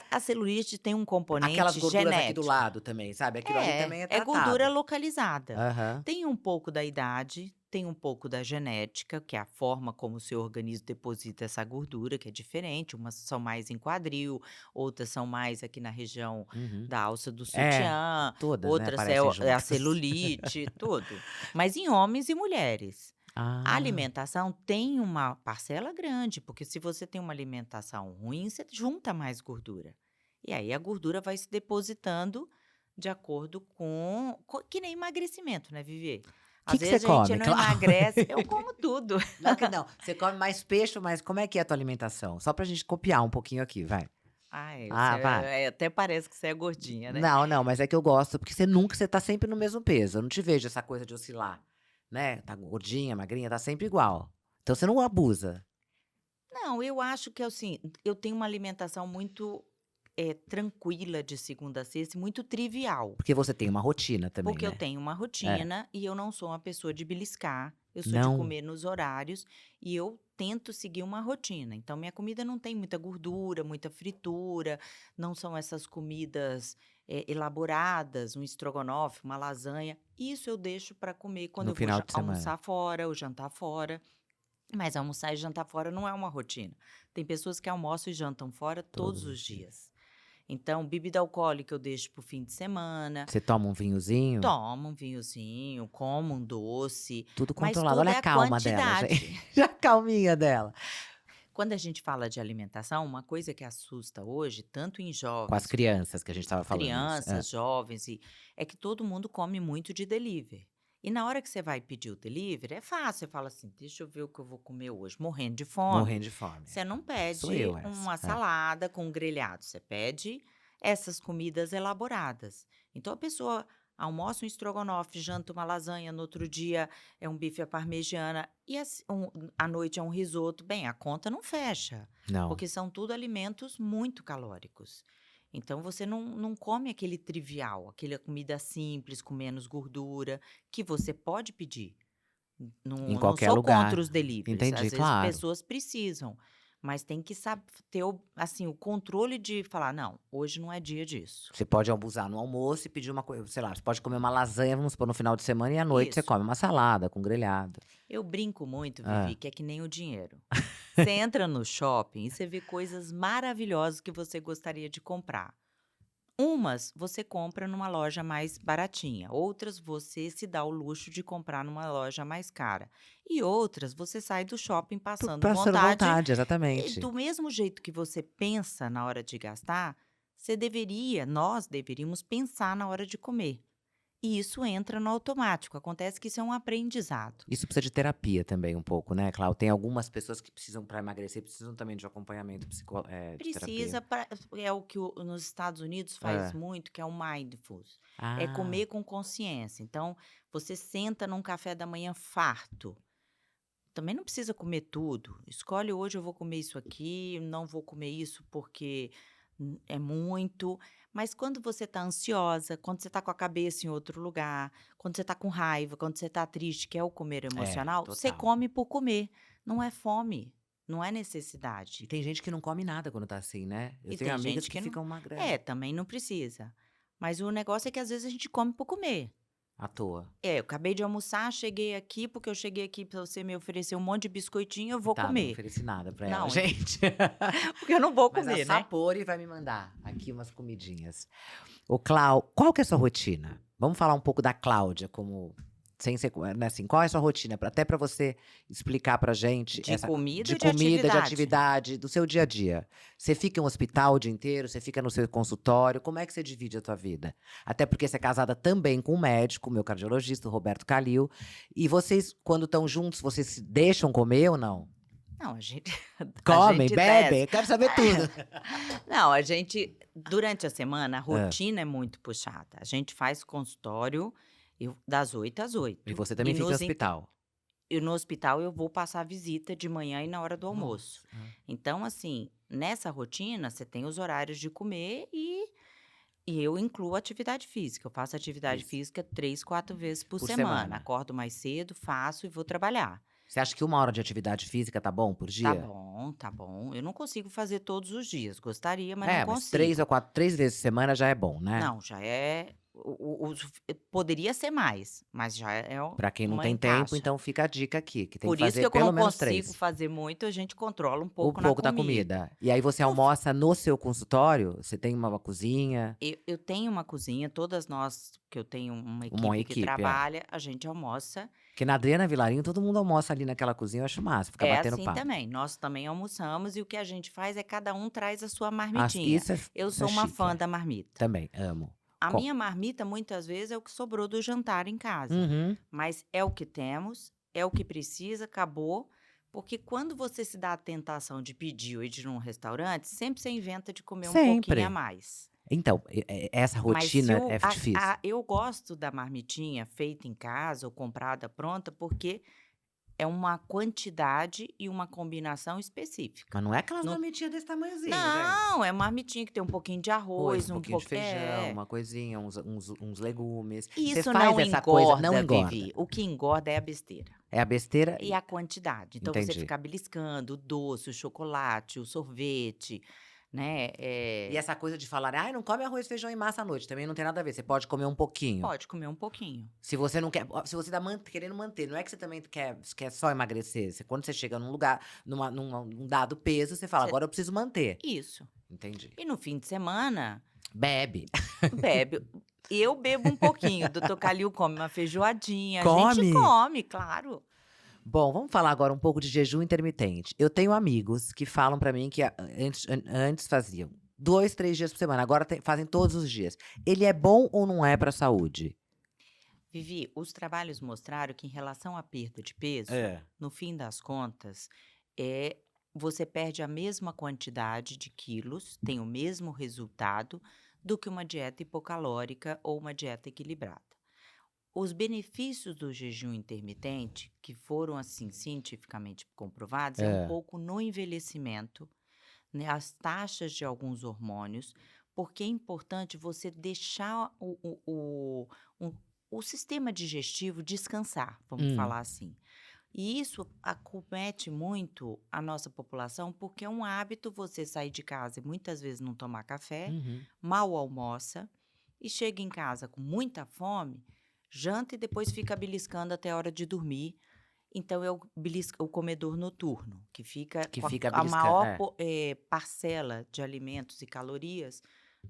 A celulite tem um Aquelas componente gorduras aqui do genético. lado também, sabe, aquilo ali também é É gordura tratado. localizada. Aham. Tem um pouco da idade, tem um pouco da genética, que é a forma como o seu organismo deposita essa gordura, que é diferente. Umas são mais em quadril, outras são mais aqui na região Uhum. da alça do É, sutiã, todas, né, outras aparecem é a juntas. celulite, tudo. Mas em homens e mulheres. A Ah, alimentação tem uma parcela grande, porque se você tem uma alimentação ruim, você junta mais gordura. E aí a gordura vai se depositando de acordo que nem emagrecimento, né, Viver? Às que você vezes a gente come? não Claro. emagrece, eu como tudo. Não que não, você come mais peixe, mas como é que é a tua alimentação? Só pra gente copiar um pouquinho aqui, vai. Ai, você Ah, vai. até parece que você é gordinha, né? Não, não, mas é que eu gosto, porque você tá sempre no mesmo peso, eu não te vejo essa coisa de oscilar, né, tá gordinha, magrinha, tá sempre igual. Então você não abusa, Não, eu acho que assim, eu tenho uma alimentação muito tranquila de segunda a sexta, e muito trivial. porque você tem uma rotina também, Porque eu né. tenho uma É. rotina e eu não sou uma pessoa de beliscar. Eu sou de Não, comer nos horários e eu tento seguir uma rotina. Então, minha comida não tem muita gordura, muita fritura, não são essas comidas elaboradas, um estrogonofe, uma lasanha. Isso eu deixo para comer quando no eu vou final de semana. almoçar fora ou jantar fora. Mas almoçar e jantar fora não é uma rotina. Tem pessoas que almoçam e jantam fora Todos todos os os dias. dias. Então, bebida alcoólica eu deixo para o fim de semana. Você toma um vinhozinho? Tomo um vinhozinho, como um doce, Tudo mas controlado. tudo Olha é a a calma dela, gente. quantidade. A calminha dela. Quando a gente fala de alimentação, uma coisa que assusta hoje, tanto em Com as jovens, crianças que a gente estava falando isso. crianças, jovens, é que todo mundo come muito de delivery. E na hora que você vai pedir o delivery, é fácil, você fala assim: deixa eu ver o que eu vou comer hoje, morrendo de fome. Morrendo de fome. Você não Sou pede eu essa. uma salada com grelhado, você pede essas comidas elaboradas. Então a pessoa almoça um estrogonofe, janta uma lasanha, no outro dia é um bife à parmegiana e à noite é um risoto. Bem, a conta não fecha, Não. porque são tudo alimentos muito calóricos. Então você não come aquele trivial, aquela comida simples, com menos gordura, que você pode pedir. Em Não qualquer sou lugar. contra os deliveries, Entendi, às vezes claro. pessoas precisam, mas tem que ter assim, o controle de falar: "Não, hoje não é dia disso". Você pode almoçar no almoço e pedir uma coisa, sei lá, você pode comer uma lasanha, vamos supor, no final de semana e à noite você Isso. come uma salada com grelhado. Eu brinco muito, Vivi, Hã. que é que nem o dinheiro. Você entra no shopping e você vê coisas maravilhosas que você gostaria de comprar. Umas você compra numa loja mais baratinha, outras você se dá o luxo de comprar numa loja mais cara. E outras você sai do shopping passando Passando vontade. vontade, E exatamente. do mesmo jeito que você pensa na hora de gastar, nós deveríamos pensar na hora de comer. E isso entra no automático. Acontece que isso é um aprendizado. Isso precisa de terapia também um pouco, né, Clau? Tem algumas pessoas que precisam para emagrecer, precisam também de acompanhamento de terapia. Precisa, é o que nos Estados Unidos faz Hã. muito, que é o mindfulness. É Ah, comer com consciência. Então, você senta num café da manhã farto. Também não precisa comer tudo. Escolhe: hoje eu vou comer isso aqui, não vou comer isso porque é muito. Mas quando você está ansiosa, quando você está com a cabeça em outro lugar, quando você está com raiva, quando você está triste, que é o comer é, emocional, você total. come por comer. Não é fome, não é E necessidade. tem gente que não come nada quando tá assim, né? Eu E tenho tem amigas gente que que não. ficam magrando É, também não precisa. Mas o negócio é que às vezes a gente come por comer. à toa. É, eu acabei de almoçar, cheguei aqui, porque eu cheguei aqui para você me oferecer um monte de biscoitinho, eu vou Coitada, não comer. ofereci nada pra ela, Não, gente. porque eu não vou Mas a comer, né? Sapori vai me mandar aqui umas comidinhas. Ô, Clau, qual que é a sua rotina? Vamos falar um pouco da Cláudia, como sem ser, né, assim, qual é a sua rotina? Até para você explicar pra gente De essa comida de ou de comida, de atividade? atividade, do seu dia a dia. Você fica em um hospital o dia inteiro? Você fica no seu consultório? Como é que você divide a tua vida? Até porque você é casada também com um médico, meu cardiologista, o Roberto Calil. E vocês, quando estão juntos, vocês se deixam comer ou não? Não, a gente a Comem, gente desce. bebem, quero saber tudo. Não, a gente durante a semana, a Hã. rotina é muito puxada. A gente faz consultório das 8 às E 8. você E também fica no hospital? no hospital eu vou passar visita de manhã e na hora do almoço. Nossa. Hã. Então, assim, nessa rotina, você tem os horários de comer e eu incluo atividade física. Eu faço atividade Isso. física 3, 4 vezes por Por semana. semana. Acordo mais cedo, faço e vou trabalhar. Você acha que 1 hora de atividade física tá bom por Tá dia? bom, tá bom. Eu não consigo fazer todos os dias. Gostaria, mas não É, mas 3 ou consigo. 4 3 vezes por semana já é bom, né? Não, já é poderia ser mais, mas já é Pra quem não uma tem tempo, encaixa. então fica a dica aqui, que tem que Por isso fazer que eu pelo não menos consigo 3. fazer muito, a gente controla um Um pouco na pouco da comida. comida. E aí você Eu almoça no seu consultório? Você tem uma cozinha? eu tenho uma cozinha, todas nós que eu tenho uma Uma equipe que equipe, é. trabalha, a gente almoça. Porque na Adriana Vilarinho todo mundo almoça ali naquela cozinha, eu acho massa, fica É batendo assim papo. também, nós também almoçamos e o que a gente faz é cada um traz a sua As marmitinha. Eu isso é sou uma chique, fã é. da marmita. Também, amo. A Com minha marmita muitas vezes é o que sobrou do jantar em casa, Uhum. mas é o que temos, é o que precisa, acabou. Porque quando você se dá a tentação de pedir ou ir de num restaurante, sempre você inventa de comer um pouquinho a Sempre. mais. Então, essa Mas se rotina é difícil. eu gosto da marmitinha feita em casa ou comprada pronta, porque É uma quantidade e uma combinação específica. Mas não é aquelas Não marmitinhas desse tamanhozinho, gente. não, é marmitinha que tem um pouquinho de Arroz, arroz, um um pouquinho de pouco feijão, uma coisinha, uns legumes. e Você isso faz não essa coisa não engorda, engorda. Vivi, o que engorda é a besteira. É a besteira E a quantidade. Então você entendi. ficar beliscando o doce, o chocolate, o sorvete, né, E essa coisa de falar: "Ai, não come arroz, feijão e massa à noite", também não tem nada a ver, você pode comer um pouquinho. pode comer um pouquinho. Se você não quer se você tá querendo manter, não é que você também quer só emagrecer, quando você chega num lugar, num dado peso, você fala: Você "Agora eu preciso manter". isso. Entendi. E no fim de semana, Bebe. bebe. Eu bebo um pouquinho, o doutor Calil come uma feijoadinha, a gente Come! come, claro. Bom, vamos falar agora um pouco de jejum intermitente. Eu tenho amigos que falam pra mim que antes faziam 2, 3 dias por semana, agora fazem todos os dias. Ele é bom ou não é pra saúde? Vivi, os trabalhos mostraram que em relação à perda de peso, É. no fim das contas, é você perde a mesma quantidade de quilos, tem o mesmo resultado do que uma dieta hipocalórica ou uma dieta equilibrada. Os benefícios do jejum intermitente, que foram assim cientificamente comprovados, é um É. pouco no envelhecimento, né, as taxas de alguns hormônios, porque é importante você deixar o, o sistema digestivo descansar, vamos Hum. falar assim. E isso acomete muito a nossa população, porque é um hábito você sair de casa e muitas vezes não tomar café, Uhum. mal almoça e chega em casa com muita fome, janta e depois fica beliscando até a hora de dormir. Então é o comedor noturno, que fica Que com fica a beliscando maior é. parcela de alimentos e calorias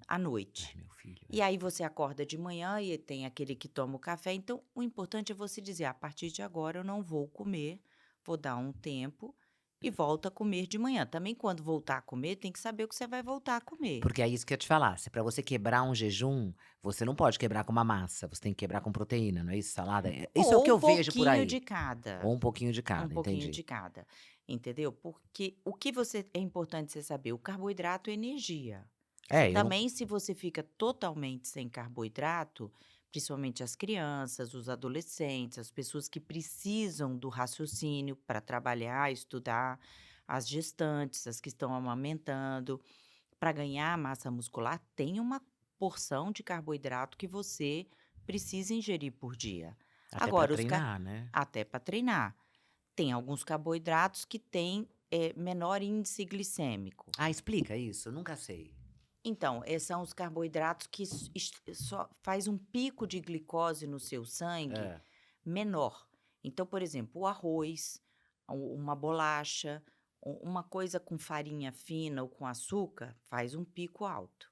à Ai, noite. meu filho, E aí você acorda de manhã e tem aquele que toma o café. Então o importante é você dizer: a partir de agora eu não vou comer, vou dar um tempo e volto a comer de manhã. Também quando voltar a comer, tem que saber o que você vai voltar a comer. porque é isso que eu ia te falar, se pra você quebrar um jejum, você não pode quebrar com uma massa, você tem que quebrar com proteína, não é isso? Salada, isso é o Ou que um eu vejo por pouquinho aí. de cada. Ou um pouquinho de Um cada, pouquinho entendi. de cada, entendeu? Porque o que você é importante você saber, o carboidrato é energia. É, eu não Também se você fica totalmente sem carboidrato, principalmente as crianças, os adolescentes, as pessoas que precisam do raciocínio para trabalhar, estudar, as gestantes, as que estão amamentando, para ganhar massa muscular, tem uma porção de carboidrato que você precisa ingerir por dia. até pra Agora, treinar, né. até para treinar. Tem alguns carboidratos que têm, menor índice glicêmico. Ah, explica isso, eu nunca sei. Então, são os carboidratos que só faz um pico de glicose no seu sangue É. menor. Então, por exemplo, o arroz, uma bolacha, uma coisa com farinha fina ou com açúcar faz um pico alto.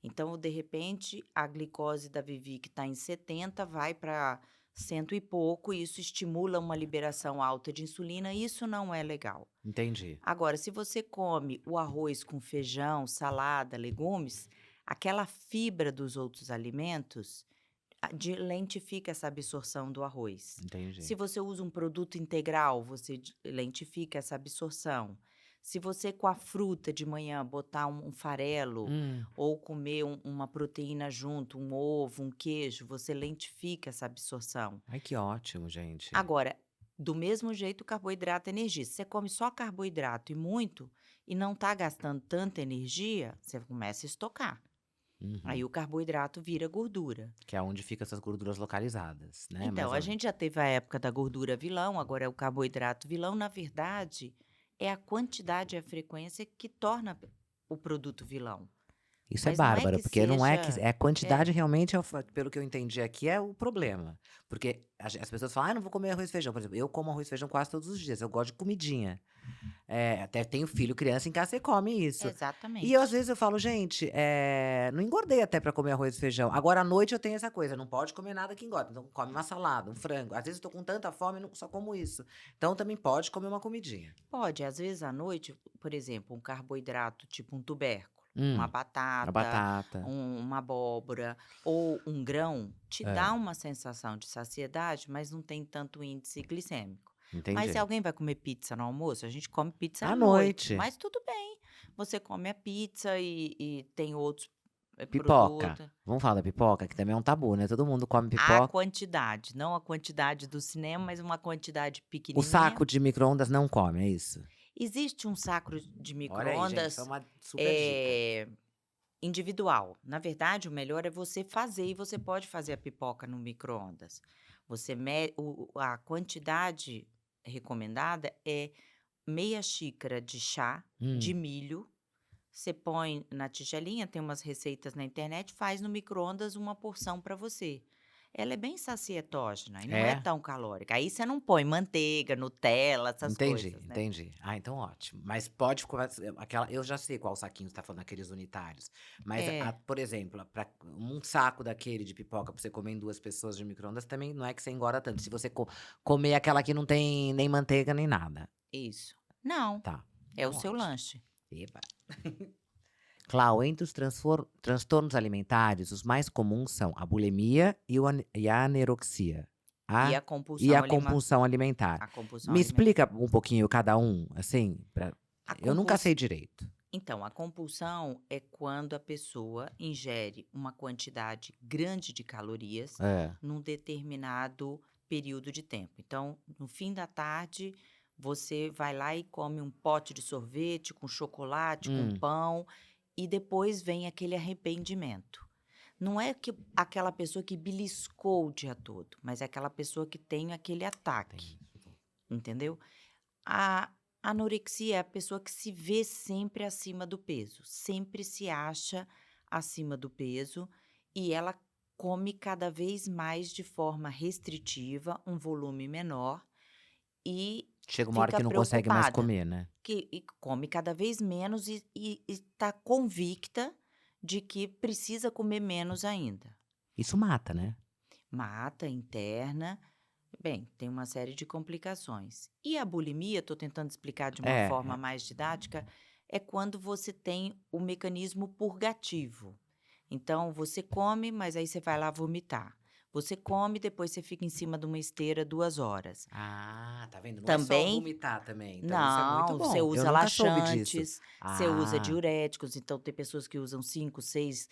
Então, de repente, a glicose da Vivi, que está em 70, vai para cento e pouco, e isso estimula uma liberação alta de insulina, e isso não é legal. Entendi. Agora, se você come o arroz com feijão, salada, legumes, aquela fibra dos outros alimentos lentifica essa absorção do arroz. Se Entendi. você usa um produto integral, você lentifica essa absorção. Se você com a fruta de manhã botar um farelo Hum. ou comer uma proteína junto, um ovo, um queijo, você lentifica essa absorção. Ai, que ótimo, gente. Agora, do mesmo jeito, o carboidrato é energia. Se você come só carboidrato e muito e não está gastando tanta energia, você começa a estocar. Uhum. Aí o carboidrato vira gordura. Que é onde fica essas gorduras localizadas, né, Então, mais a ou menos. gente já teve a época da gordura vilão, agora é o carboidrato vilão. Na verdade, é a quantidade e a frequência que torna o produto vilão. Isso é Mas não é bárbaro, que porque não é que seja. é a quantidade É, realmente pelo que eu entendi aqui, é o problema. Porque as pessoas falam: "Ah, não vou comer arroz e feijão", por exemplo, eu como arroz e feijão quase todos os dias, eu gosto de comidinha. Até tenho filho, criança em casa, você come isso. E eu, às exatamente. vezes, eu falo: "Gente, não engordei até pra comer arroz e feijão". Agora à noite eu tenho essa coisa, não pode comer nada que engorda, então come uma salada, um frango. Às vezes eu tô com tanta fome, não só como isso. Então também pode comer uma comidinha. Pode, às vezes à noite, por exemplo, um carboidrato tipo um tubérculo, uma A batata, batata. uma abóbora ou um grão, te dá É, uma sensação de saciedade, mas não tem tanto índice glicêmico. Mas se entendi. alguém vai comer pizza no almoço, a gente come pizza à À noite, noite. mas tudo bem. Você come a pizza e tem outros. Pipoca. produto. Vamos falar da pipoca, que também é um tabu, né? Todo mundo come A pipoca. quantidade, não a quantidade do cinema, mas uma quantidade O pequenininha. saco de micro-ondas não come, é isso? Existe um saco de Olha aí, gente, isso é micro-ondas, uma super dica. eh, individual. Na verdade, o melhor é você fazer e você pode fazer a pipoca no micro-ondas. Você a quantidade recomendada é meia xícara de chá de Hum. milho. Você põe na tigelinha, tem umas receitas na internet, faz no micro-ondas uma porção para você. Ela é bem sacietógena e não é É? tão calórica. Aí você não põe manteiga, Nutella, essas Entendi, coisas, né. entendi. Ah, então ótimo. Mas pode aquela, eu já sei qual saquinho você tá falando, aqueles unitários. Mas, É, por exemplo, para um saco daquele de pipoca pra você comer em 2 pessoas de micro-ondas também não é que você engorda tanto, se você comer aquela que não tem nem manteiga nem nada. isso. Não, Tá, é o então seu ótimo. lanche. Eba. Clau, entre os transtornos alimentares, os mais comuns são a bulimia e a anorexia. E A a e compulsão a compulsão alimentar. a compulsão Me alimentar. explica um pouquinho cada um, assim, A eu nunca compuls sei direito. Então, a compulsão é quando a pessoa ingere uma quantidade grande de calorias É. num determinado período de tempo. Então, no fim da tarde, você vai lá e come um pote de sorvete com chocolate, com Hum, pão, e depois vem aquele arrependimento. Não é que aquela pessoa que beliscou o dia todo, mas é aquela pessoa que tem aquele ataque, entendi. entendeu? A anorexia é a pessoa que se vê sempre acima do peso, sempre se acha acima do peso e ela come cada vez mais de forma restritiva, um volume menor e Chega uma hora fica que não consegue mais preocupada, comer, né. e come cada vez menos e está convicta de que precisa comer menos ainda. Isso mata, né. Mata, interna. Bem, tem uma série de complicações. E a bulimia, estou tentando explicar de uma forma É, mais didática, é quando você tem o mecanismo purgativo. Então, você come, mas aí você vai lá vomitar. Você come, depois você fica em cima de uma esteira 2 horas. ah, tá vendo, não é só Também, vomitar também, então isso é muito não, você bom, eu usa nunca soube disso. laxantes, você usa Ah, diuréticos, então tem pessoas que usam 5, 6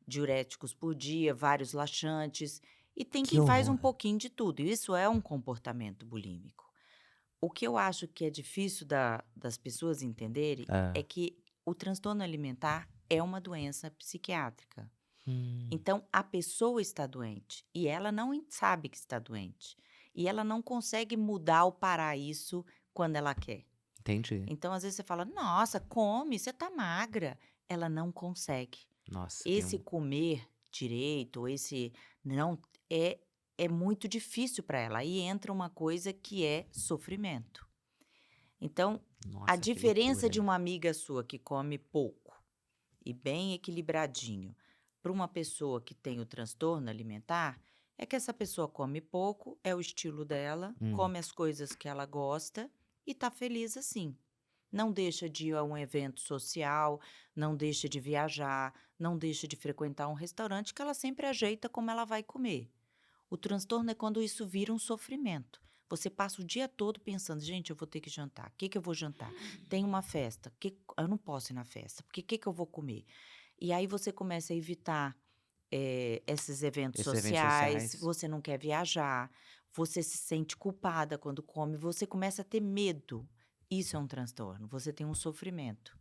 diuréticos por dia, vários laxantes, e tem que quem faz um horror. pouquinho de tudo, e isso é um comportamento bulímico. O que eu acho que é difícil das pessoas entenderem é Hã. que o transtorno alimentar é uma doença psiquiátrica. Hum, Então, a pessoa está doente e ela não sabe que está doente. E ela não consegue mudar ou parar isso quando ela quer. entendi. Então, às vezes você fala: "Nossa, come, você tá magra". Ela não consegue. Nossa, tem Esse um comer direito, ou esse não é é muito difícil para ela. Aí entra uma coisa que é sofrimento. Então, a nossa, que diferença loucura. de uma amiga sua que come pouco e bem equilibradinho para uma pessoa que tem o transtorno alimentar é que essa pessoa come pouco, é o estilo dela, Hum. come as coisas que ela gosta e tá feliz assim. Não deixa de ir a um evento social, não deixa de viajar, não deixa de frequentar um restaurante que ela sempre ajeita como ela vai comer. O transtorno é quando isso vira um sofrimento. Você passa o dia todo pensando: "Gente, eu vou ter que jantar. O que que eu vou jantar? Tem uma festa. Eu não posso ir na festa, porque o que que eu vou comer?". E aí você começa a evitar, esses eventos Esses eventos sociais, sociais. você não quer viajar, você se sente culpada quando come, você começa a ter medo. Isso é um transtorno, você tem um sofrimento.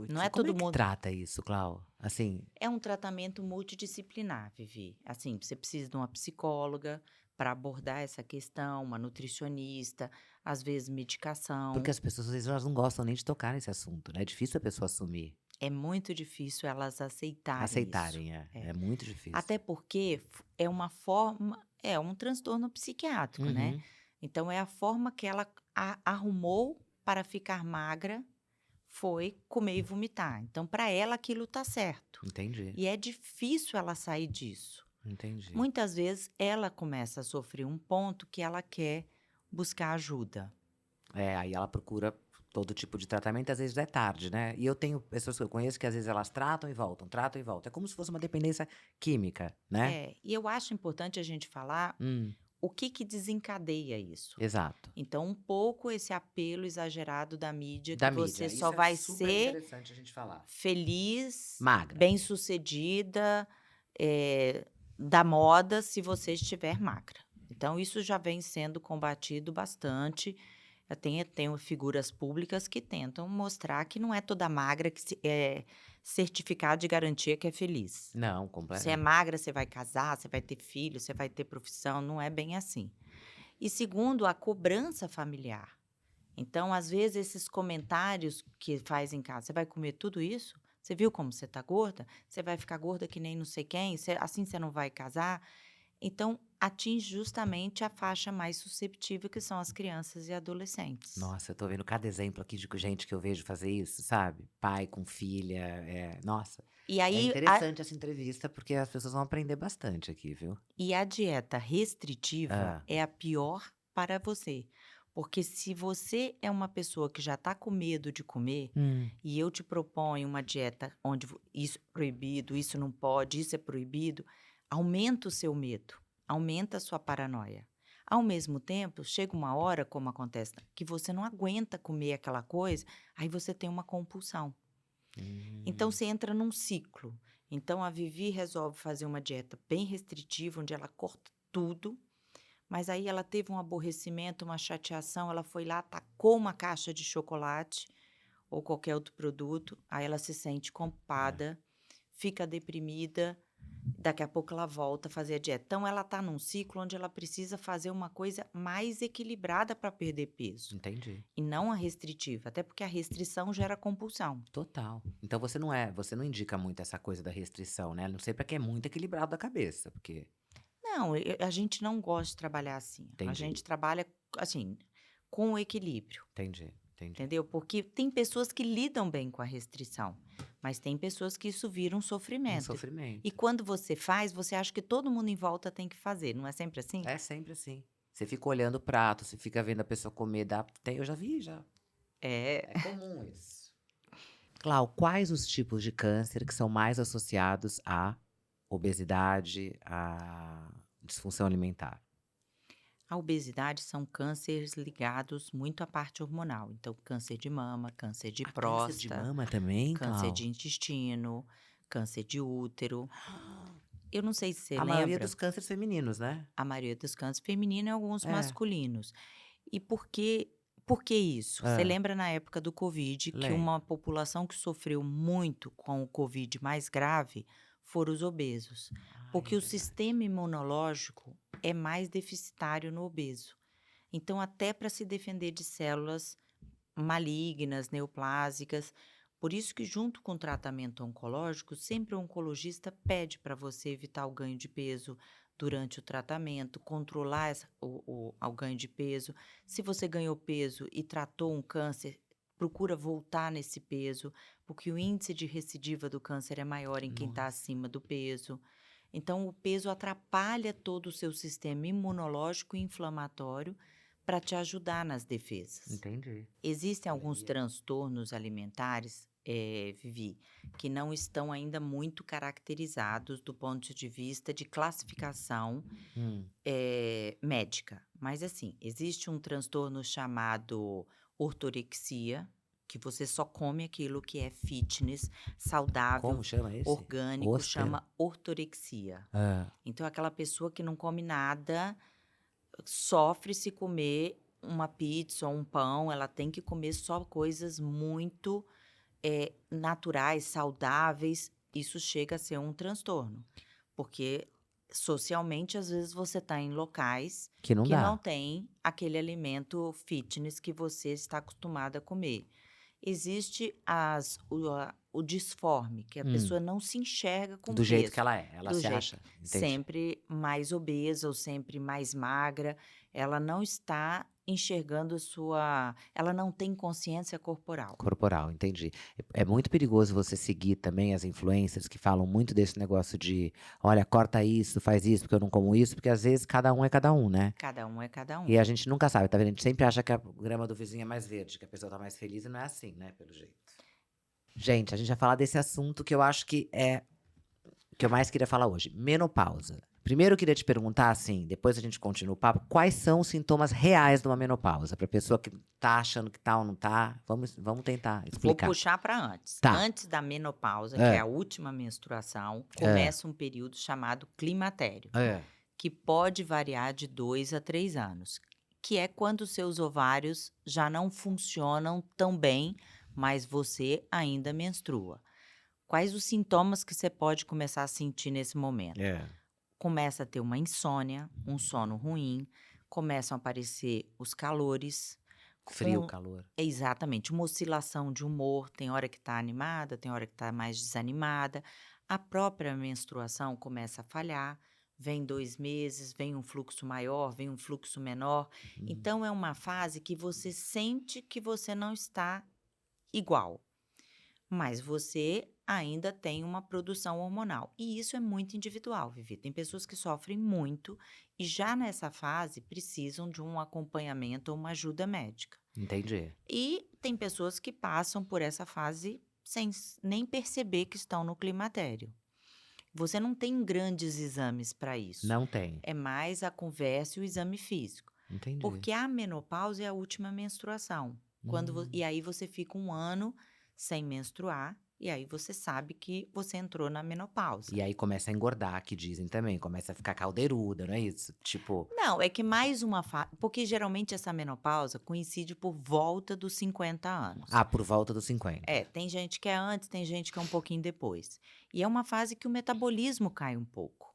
Não Putz, e é como todo é que mundo. trata isso, Clau? Assim, É um tratamento multidisciplinar, Vivi. Assim, você precisa de uma psicóloga para abordar essa questão, uma nutricionista, às vezes porque medicação. as pessoas às vezes elas não gostam nem de tocar nesse assunto, né, é difícil a pessoa assumir, É muito difícil elas aceitarem isso. aceitarem, é É. muito difícil. Até porque é uma forma, é um transtorno psiquiátrico, né? Uhum, Então é a forma que ela arrumou para ficar magra foi comer e vomitar. Então para ela aquilo tá certo. entendi, E é difícil ela sair disso. entendi. Muitas vezes ela começa a sofrer um ponto que ela quer buscar ajuda. É, aí ela procura todo tipo de tratamento, às vezes é tarde, né. E eu tenho pessoas que eu conheço que às vezes elas tratam e voltam. É como se fosse uma dependência química, né. É, e eu acho importante a gente falar Hum. o que que desencadeia isso? Exato. Então, um pouco esse apelo exagerado da mídia Da que você mídia. só Isso é vai super ser interessante a gente falar. feliz, Magra. bem-sucedida, da moda se você estiver magra. Então, isso já vem sendo combatido bastante. Eu tenho figuras públicas que tentam mostrar que não é toda magra que é certificado de garantia que é feliz. Não, Você é completamente. magra, você vai casar, você vai ter filho, você vai ter profissão, não é bem assim. E segundo, a cobrança familiar. Então, às vezes, esses comentários que faz em casa, você vai comer tudo isso? Você viu como você está gorda? Você vai ficar gorda que nem não sei quem? Assim você não vai casar? Então, atinge justamente a faixa mais susceptível, que são as crianças e adolescentes. Nossa, eu tô vendo cada exemplo aqui de gente que eu vejo fazer isso, sabe? Pai com filha, nossa. E É aí, interessante essa entrevista, porque as pessoas vão aprender bastante aqui, viu? a dieta restritiva Ah, é a pior para você. Porque se você é uma pessoa que já está com medo de comer, hum, e eu te proponho uma dieta onde isso é proibido, isso não pode, isso é proibido, aumenta o seu medo, aumenta a sua paranoia. Ao mesmo tempo, chega uma hora, como acontece, que você não aguenta comer aquela coisa, aí você tem uma compulsão. Então, hum, você entra num ciclo. Então, a Vivi resolve fazer uma dieta bem restritiva, onde ela corta tudo, mas aí ela teve um aborrecimento, uma chateação, ela foi lá, tacou uma caixa de chocolate ou qualquer outro produto, aí ela se sente é. culpada, fica deprimida, daqui a pouco ela volta a fazer a dieta. Então, ela está num ciclo onde ela precisa fazer uma coisa mais equilibrada para perder peso, Entendi. e não a restritiva, até porque a restrição gera compulsão. Total. Então você não indica muito essa coisa da restrição, né? Não sei pra que é muito equilibrado da cabeça, porque. Não, a gente não gosta de trabalhar assim. A Entendi, gente trabalha, assim, com o equilíbrio, entendi, entendi. entendeu? Porque tem pessoas que lidam bem com a restrição, mas tem pessoas que isso vira um Um sofrimento. E sofrimento. quando você faz, você acha que todo mundo em volta tem que fazer, não é sempre assim? É sempre assim. Você fica olhando o prato, você fica vendo a pessoa comer, eu já vi, já. É. É comum isso. Clau, quais os tipos de câncer que são mais associados à obesidade, à disfunção alimentar? A obesidade são cânceres ligados muito à parte hormonal. Então, câncer de mama, câncer de Ah, câncer de próstata, mama também, câncer Clau? de intestino, câncer de útero. Eu não sei se você A maioria lembra. dos cânceres femininos, né? A maioria dos cânceres femininos e alguns É. masculinos. E por que isso? Você Hã. lembra na época do Covid que Lembro. uma população que sofreu muito com o Covid mais grave foram os obesos, Ai, é porque o verdade. sistema imunológico é mais deficitário no obeso. Então, até para se defender de células malignas, neoplásicas. Por isso que junto com o tratamento oncológico, sempre o oncologista pede para você evitar o ganho de peso durante o tratamento, controlar o ganho de peso. Se você ganhou peso e tratou um câncer, procura voltar nesse peso, porque o índice de recidiva do câncer é maior em quem está Nossa, acima do peso. Então, o peso atrapalha todo o seu sistema imunológico e inflamatório para te ajudar nas defesas. entendi. Existem Olha alguns aí. transtornos alimentares, Vivi, que não estão ainda muito caracterizados do ponto de vista de classificação, Hum. médica. Mas, assim, existe um transtorno chamado ortorexia, que você só come aquilo que é fitness, saudável, Como chama esse? orgânico, Osper? chama ortorexia. Hã. Então, é aquela pessoa que não come nada, sofre se comer uma pizza ou um pão, ela tem que comer só coisas muito, naturais, saudáveis. Isso chega a ser um transtorno, porque socialmente, às vezes, você está em locais Que não que não dá. tem aquele alimento fitness que você está acostumado a comer. Existe o disforme, que a Hum. pessoa não se enxerga com Do jeito que peso, ela é, ela do se jeito acha, entendi. sempre mais obesa ou sempre mais magra, ela não está enxergando ela não tem consciência corporal. Corporal, entendi. É muito perigoso você seguir também as influencers que falam muito desse negócio de: "Olha, corta isso, faz isso, porque eu não como isso", porque às vezes cada um é cada um, né. Cada um é cada E um. a gente nunca sabe, tá vendo, a gente sempre acha que a grama do vizinho é mais verde, que a pessoa tá mais feliz e não é assim, né, pelo jeito. Gente, a gente vai falar desse assunto que eu acho que é que eu mais queria falar hoje, menopausa. Primeiro eu queria te perguntar, assim, depois a gente continua o papo, quais são os sintomas reais de uma menopausa? Pra pessoa que tá achando que tá ou não tá, vamos tentar Vou explicar. puxar para antes. Tá. Antes da menopausa, que é É, a última menstruação, é, começa um período chamado climatério, é. que pode variar de 2 a 3 anos, que é quando os seus ovários já não funcionam tão bem, mas você ainda menstrua. Quais os sintomas que você pode começar a sentir nesse momento? É. Começa a ter uma insônia, um sono ruim, começam a aparecer os calores, Frio, um calor. exatamente, uma oscilação de humor, tem hora que está animada, tem hora que está mais desanimada. A própria menstruação começa a falhar, vem 2 meses, vem um fluxo maior, vem um fluxo menor. Uhum. Então é uma fase que você sente que você não está igual. Mas você ainda tem uma produção hormonal. E isso é muito individual, Vivi. Tem pessoas que sofrem muito e já nessa fase precisam de um acompanhamento ou uma ajuda médica. Entendi. E tem pessoas que passam por essa fase sem nem perceber que estão no climatério. Você não tem grandes exames para isso. Não tem. É mais a conversa e o exame físico. Entendi. Porque a menopausa é a última menstruação. E aí você fica 1 ano sem menstruar, e aí você sabe que você entrou na menopausa. E aí começa a engordar, que dizem também, começa a ficar caldeiruda, não é isso? Tipo, Não, é que mais uma fase. Porque geralmente essa menopausa coincide por volta dos 50 anos. por volta dos 50. Tem gente que é antes, tem gente que é um pouquinho depois. E é uma fase que o metabolismo cai um pouco.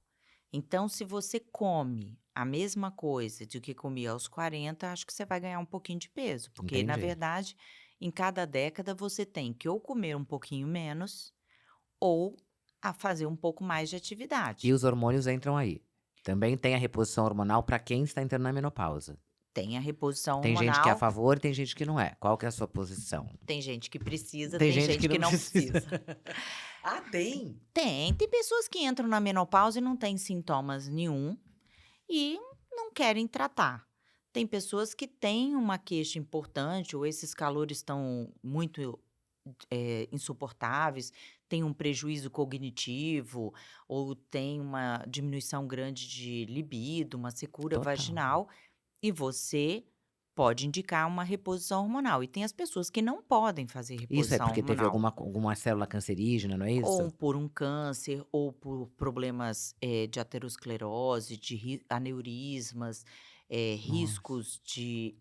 Então, se você come a mesma coisa de que comia aos 40, acho que você vai ganhar um pouquinho de peso. Porque, na Entendi. verdade, em cada década você tem que ou comer um pouquinho menos ou a fazer um pouco mais de E atividade. os hormônios entram aí. Também tem a reposição hormonal pra quem está entrando na menopausa. Tem a reposição Tem gente que é a hormonal, favor e tem gente que não é. Qual que é a sua posição? tem gente que precisa, Tem tem gente gente que que não não precisa. precisa. Tem? Tem pessoas que entram na menopausa e não têm sintomas nenhum e não querem tratar. Tem pessoas que têm uma queixa importante ou esses calores estão muito insuportáveis, tem um prejuízo cognitivo ou tem uma diminuição grande de libido, uma secura Total. vaginal e você pode indicar uma reposição hormonal. E tem as pessoas que não podem fazer Isso é reposição porque teve hormonal. alguma célula cancerígena, não é Ou isso? por um câncer, ou por problemas, de aterosclerose, de aneurismas, Nossa. riscos de,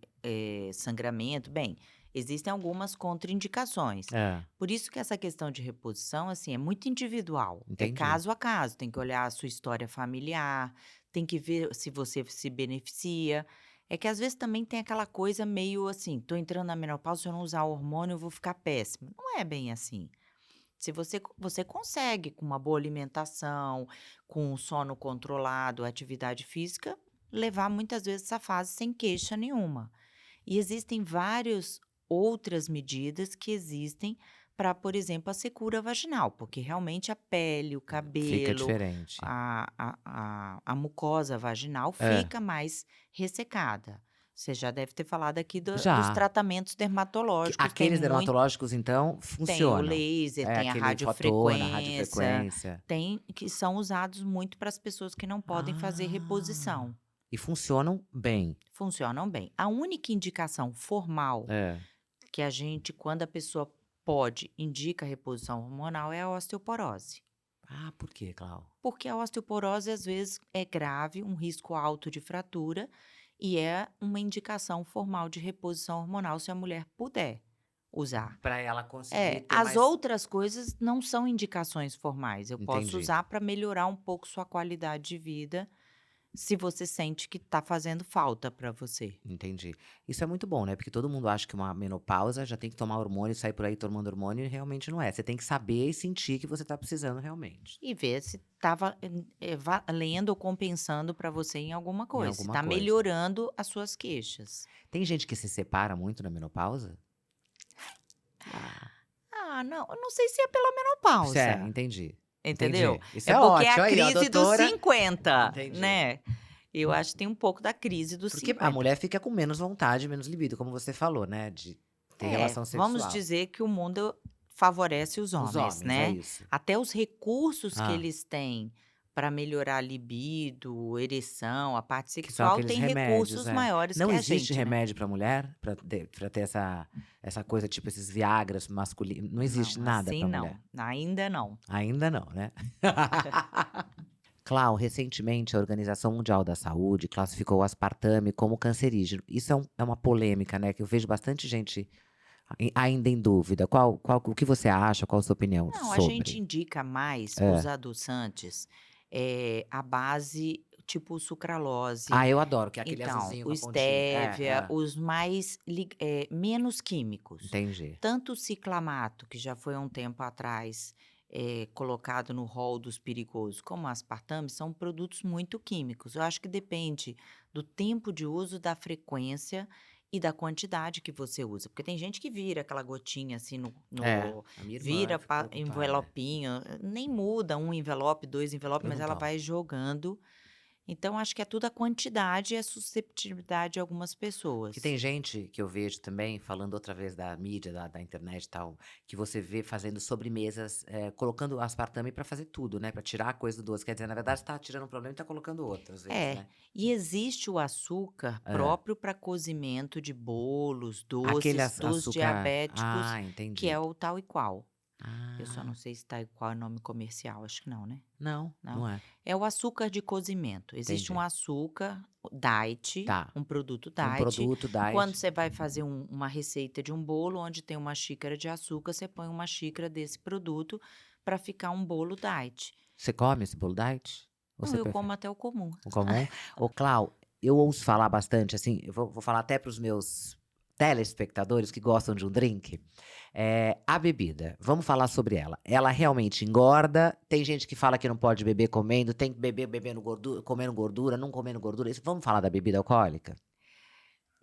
sangramento. Bem, existem algumas contraindicações. É, Por isso que essa questão de reposição, assim, é muito individual. É entendi. caso a caso, tem que olhar a sua história familiar, tem que ver se você se beneficia. É que às vezes também tem aquela coisa meio assim: "Tô entrando na menopausa, se eu não usar hormônio eu vou ficar péssima". Não é bem assim. Se você consegue com uma boa alimentação, com um sono controlado, atividade física, levar muitas vezes essa fase sem queixa nenhuma. E existem várias outras medidas que existem para, por exemplo, a secura vaginal, porque realmente a pele, o Fica cabelo, diferente. a mucosa vaginal É. fica mais ressecada. Você já deve ter falado aqui dos Já. tratamentos dermatológicos, Aqueles dermatológicos, então, tem o funcionam. laser, É tem a aquele fotona, radiofrequência, radiofrequência. tem que são usados muito para as pessoas que não podem fazer Ah. reposição. E funcionam bem. Funcionam bem. A única indicação formal É. que a gente, quando a pessoa pode, indica reposição hormonal é a osteoporose. Por quê, Clau? Porque a osteoporose, às vezes, é grave, um risco alto de fratura, e é uma indicação formal de reposição hormonal se a mulher puder usar. Pra ela conseguir ter As mais. outras coisas não são indicações formais. Eu posso Entendi, usar para melhorar um pouco sua qualidade de vida, se você sente que está fazendo falta para você. entendi. Isso é muito bom, né? Porque todo mundo acha que uma menopausa já tem que tomar hormônio, sair por aí tomando hormônio, e realmente não é. Você tem que saber e sentir que você tá precisando realmente. E ver se estava valendo ou compensando para você em alguma Em coisa, se alguma está coisa. melhorando as suas queixas. Tem gente que se separa muito na menopausa? Ah, Não, eu não sei se é pela menopausa. entendi. Entendeu? Entendi. Isso É é porque é ótimo a aí, ó, crise doutora. dos 50, Entendi. né? Eu acho que tem um pouco da crise dos Porque 50. a mulher fica com menos vontade, menos libido, como você falou, né? De ter relação sexual. Vamos dizer que o mundo favorece os Os homens, homens, é né? isso. Até os recursos que Ah. eles têm para melhorar a libido, ereção, a parte Que são sexual, aqueles tem remédios, recursos é. maiores que Não a existe gente, né. remédio pra mulher? Pra ter essa coisa, tipo esses viagras masculinos, não existe Não, nada assim pra mulher? não, ainda não. Ainda não, né? Clau, recentemente a Organização Mundial da Saúde classificou o aspartame como cancerígeno. Isso é uma polêmica, né, que eu vejo bastante gente ainda em dúvida. O que você acha? Qual a sua opinião Não, a gente sobre? indica mais os Hã. adoçantes, a base tipo sucralose, Ah, eu adoro, que é aquele então, azulzinho o com a pontinha. estévia, os mais menos químicos. Entendi. Tanto o ciclamato, que já foi há um tempo atrás, colocado no rol dos perigosos, como o aspartame, são produtos muito químicos. Eu acho que depende do tempo de uso, da frequência e da quantidade que você usa, porque tem gente que vira aquela gotinha assim É, a minha irmã vira ficou preocupada. envelopinho, nem muda um envelope, 2 envelopes, Eu mas não ela tomo. vai jogando. Então acho que é tudo a quantidade e a susceptibilidade de algumas Que pessoas. tem gente que eu vejo também, falando outra vez da mídia, da internet e tal, que você vê fazendo sobremesas, colocando aspartame pra fazer tudo, né, pra tirar a coisa do doce. Quer dizer, na verdade, você tá tirando um problema e tá colocando outro, às vezes, É, né. e existe o açúcar Hã. próprio para cozimento de bolos, Aquele doces dos açúcar, diabéticos, que é entendi. o tal e qual. Eu só não Ah, sei se tal e qual é o nome comercial, acho que não, né? não, Não. não é. É o açúcar de cozimento. Existe um Entendi. açúcar diet, Tá. um produto Um diet. produto Quando diet. você vai fazer uma receita de um bolo, onde tem uma xícara de açúcar, você põe uma xícara desse produto para ficar um bolo diet. Você come esse bolo diet? Ou Não, você eu prefere como até o comum. o comum? Ô, Clau, eu ouço falar bastante, assim, eu vou falar até para os meus telespectadores que gostam de um drink, a bebida, vamos falar sobre ela. Ela realmente engorda? Tem gente que fala que não pode beber comendo, tem que beber bebendo gordura, comendo gordura, não comendo gordura. Isso, vamos falar da bebida alcoólica?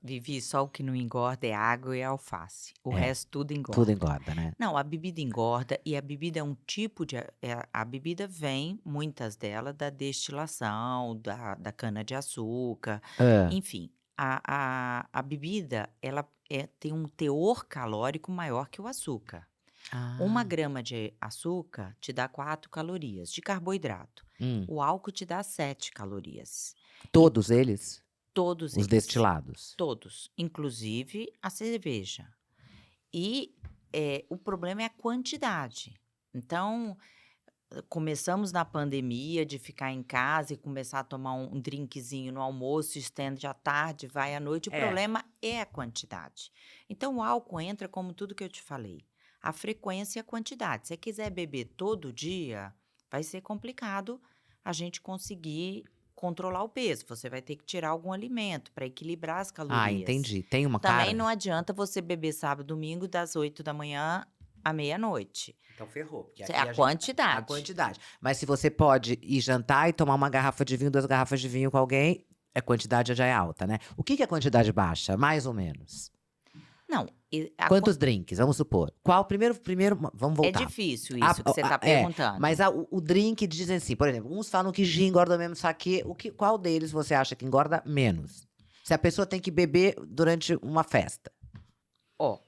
Vivi, só o que não engorda é água e alface. O É, resto tudo tudo engorda. engorda, né? Não, a bebida engorda e a bebida é um tipo de. A bebida vem, muitas delas, da destilação, da cana-de-açúcar, Hã. enfim. A bebida, ela tem um teor calórico maior que o açúcar. Uma Ah. grama de açúcar te dá 4 calorias de carboidrato. Hum. O álcool te dá 7 calorias. E Todos eles? todos Os eles, destilados? todos, inclusive a cerveja. E, o problema é a quantidade. Então, começamos na pandemia de ficar em casa e começar a tomar um drinkzinho no almoço, estende à tarde, vai à noite, o É. problema é a quantidade. Então o álcool entra como tudo que eu te falei, a frequência e a quantidade. Se você quiser beber todo dia, vai ser complicado a gente conseguir controlar o peso, você vai ter que tirar algum alimento para equilibrar as Ah, calorias. entendi. Tem uma Também cara. não adianta você beber sábado, domingo das 8 da manhã à meia-noite. Então ferrou, porque É a aqui a quantidade. quantidade. Mas se você pode ir jantar e tomar uma garrafa de vinho, 2 garrafas de vinho com alguém, a quantidade já é alta, né. O que que é quantidade baixa, mais ou menos? Não, e a quan Quantos drinks, vamos supor? Qual primeiro vamos é voltar. difícil A isso que você está é, perguntando. mas o drink dizem assim, por exemplo, uns falam que gin engorda mesmo saquê, qual deles você acha que engorda menos? Se a pessoa tem que beber durante uma festa. Ó,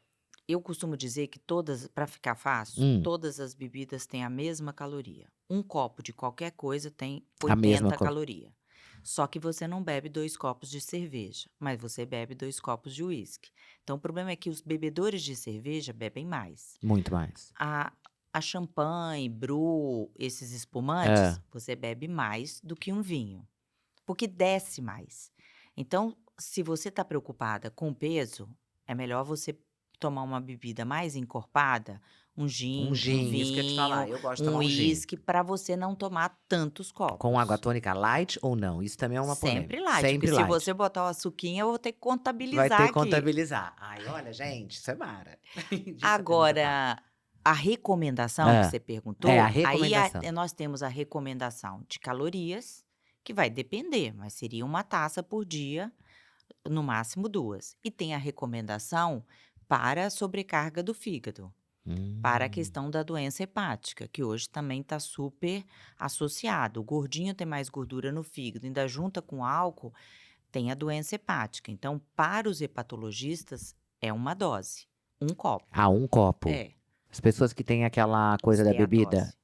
eu costumo dizer que todas para ficar fácil, Hum, todas as bebidas têm a mesma caloria. Um copo de qualquer coisa tem a mesma 80 co caloria. Só que você não bebe 2 copos de cerveja, mas você bebe 2 copos de uísque. Então o problema é que os bebedores de cerveja bebem mais. muito mais. A a champanhe, brut, esses espumantes, Hã. você bebe mais do que um vinho, porque desce mais. Então, se você está preocupada com o peso, é melhor você tomar uma bebida mais encorpada, um Um gin, um gin, isso que eu ia te vinho, falar, eu gosto de um tomar um gin. uísque, para você não tomar tantos Com água copos. tônica light ou não? Isso também é uma polêmica. Sempre light, porque Sempre se light. você botar o açuquinha, eu vou ter que Vai contabilizar ter que aqui. contabilizar. Ai, olha, gente, isso é mara. Disso você tem muita fala. Agora, a recomendação que Hã. você É, a perguntou, aí recomendação. nós temos a recomendação de calorias, que vai depender, mas seria uma taça por dia, no máximo 2. E tem a recomendação para a sobrecarga do fígado, para a Hum. questão da doença hepática, que hoje também está super associado. O gordinho tem mais gordura no fígado, ainda junta com álcool, tem a doença hepática. Então, para os hepatologistas, é uma dose, um copo. Ah, um copo. É. As pessoas que têm aquela coisa da bebida Esteatose.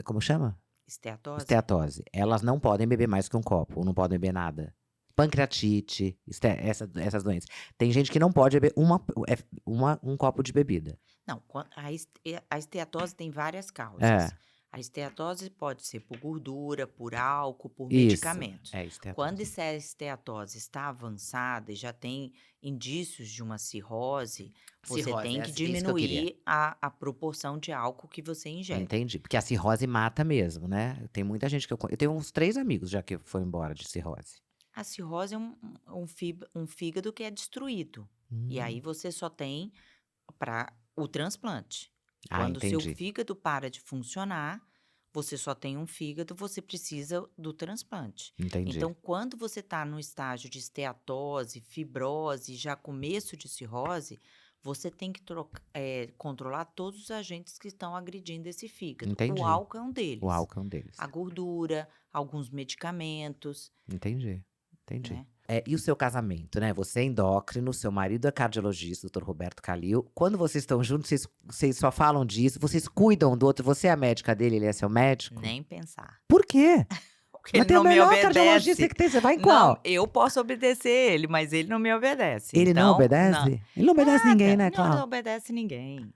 como chama? Esteatose? Esteatose. Elas não podem beber mais que um copo, ou não podem beber nada. Pancreatite, essas doenças. Tem gente que não pode beber um copo de bebida. Não, a esteatose tem várias É, causas. A esteatose pode ser por gordura, por álcool, por isso. medicamentos. É Quando esteatose. essa esteatose está avançada e já tem indícios de uma cirrose, você Cirrose, tem que isso que eu queria. diminuir a proporção de álcool que você ingere. Entendi. Porque a cirrose mata mesmo, né? Tem muita gente que eu tenho uns 3 amigos já que foram embora de cirrose. A cirrose é um fígado que é destruído. E aí Hum. você só tem para o transplante. Ah, Quando o seu entendi. fígado para de funcionar, você só tem um fígado, você precisa do transplante. Entendi. Então, quando você está no estágio de esteatose, fibrose, já começo de cirrose, você tem que controlar todos os agentes que estão agredindo esse fígado. O Entendi. álcool é um O deles. álcool é um deles. A gordura, alguns medicamentos, Entendi. Entendi. né? E o seu casamento, né? Você é endócrino, seu marido é cardiologista, doutor Roberto Calil. Quando vocês estão juntos, vocês só falam disso, vocês cuidam do outro. Você é a médica dele, ele é seu médico? Nem pensar. Por quê? Porque Mas ele tem o não me melhor cardiologista obedece. que tem, você vai em Não, qual? eu posso obedecer ele, mas ele não me obedece. Ele não Então, obedece? Ele não obedece ninguém, né, não Clau? obedece ninguém.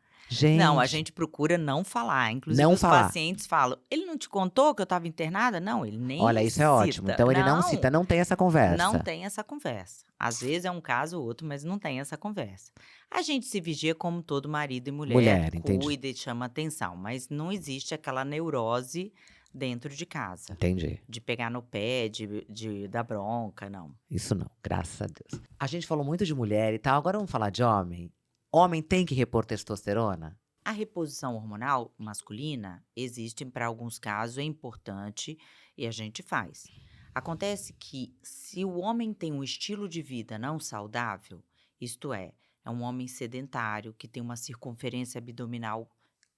Não, a Gente, gente procura não falar. Inclusive, não os falar. pacientes falam: ele não te contou que eu estava internada? Não, ele nem Olha, isso é ótimo. cita. Então ele não cita, não tem essa conversa. Não tem essa conversa. Às vezes é um caso ou outro, mas não tem essa conversa. A gente se vigia como todo marido e mulher, Entendi. cuida e chama atenção, mas não existe aquela neurose dentro de casa. Entendi. De pegar no pé, de dar bronca, não. Isso não, graças a Deus. A gente falou muito de mulher e tal, agora vamos falar de homem. Homem tem que repor testosterona? A reposição hormonal masculina existe para alguns casos, é importante e a gente faz. Acontece que se o homem tem um estilo de vida não saudável, isto é um homem sedentário que tem uma circunferência abdominal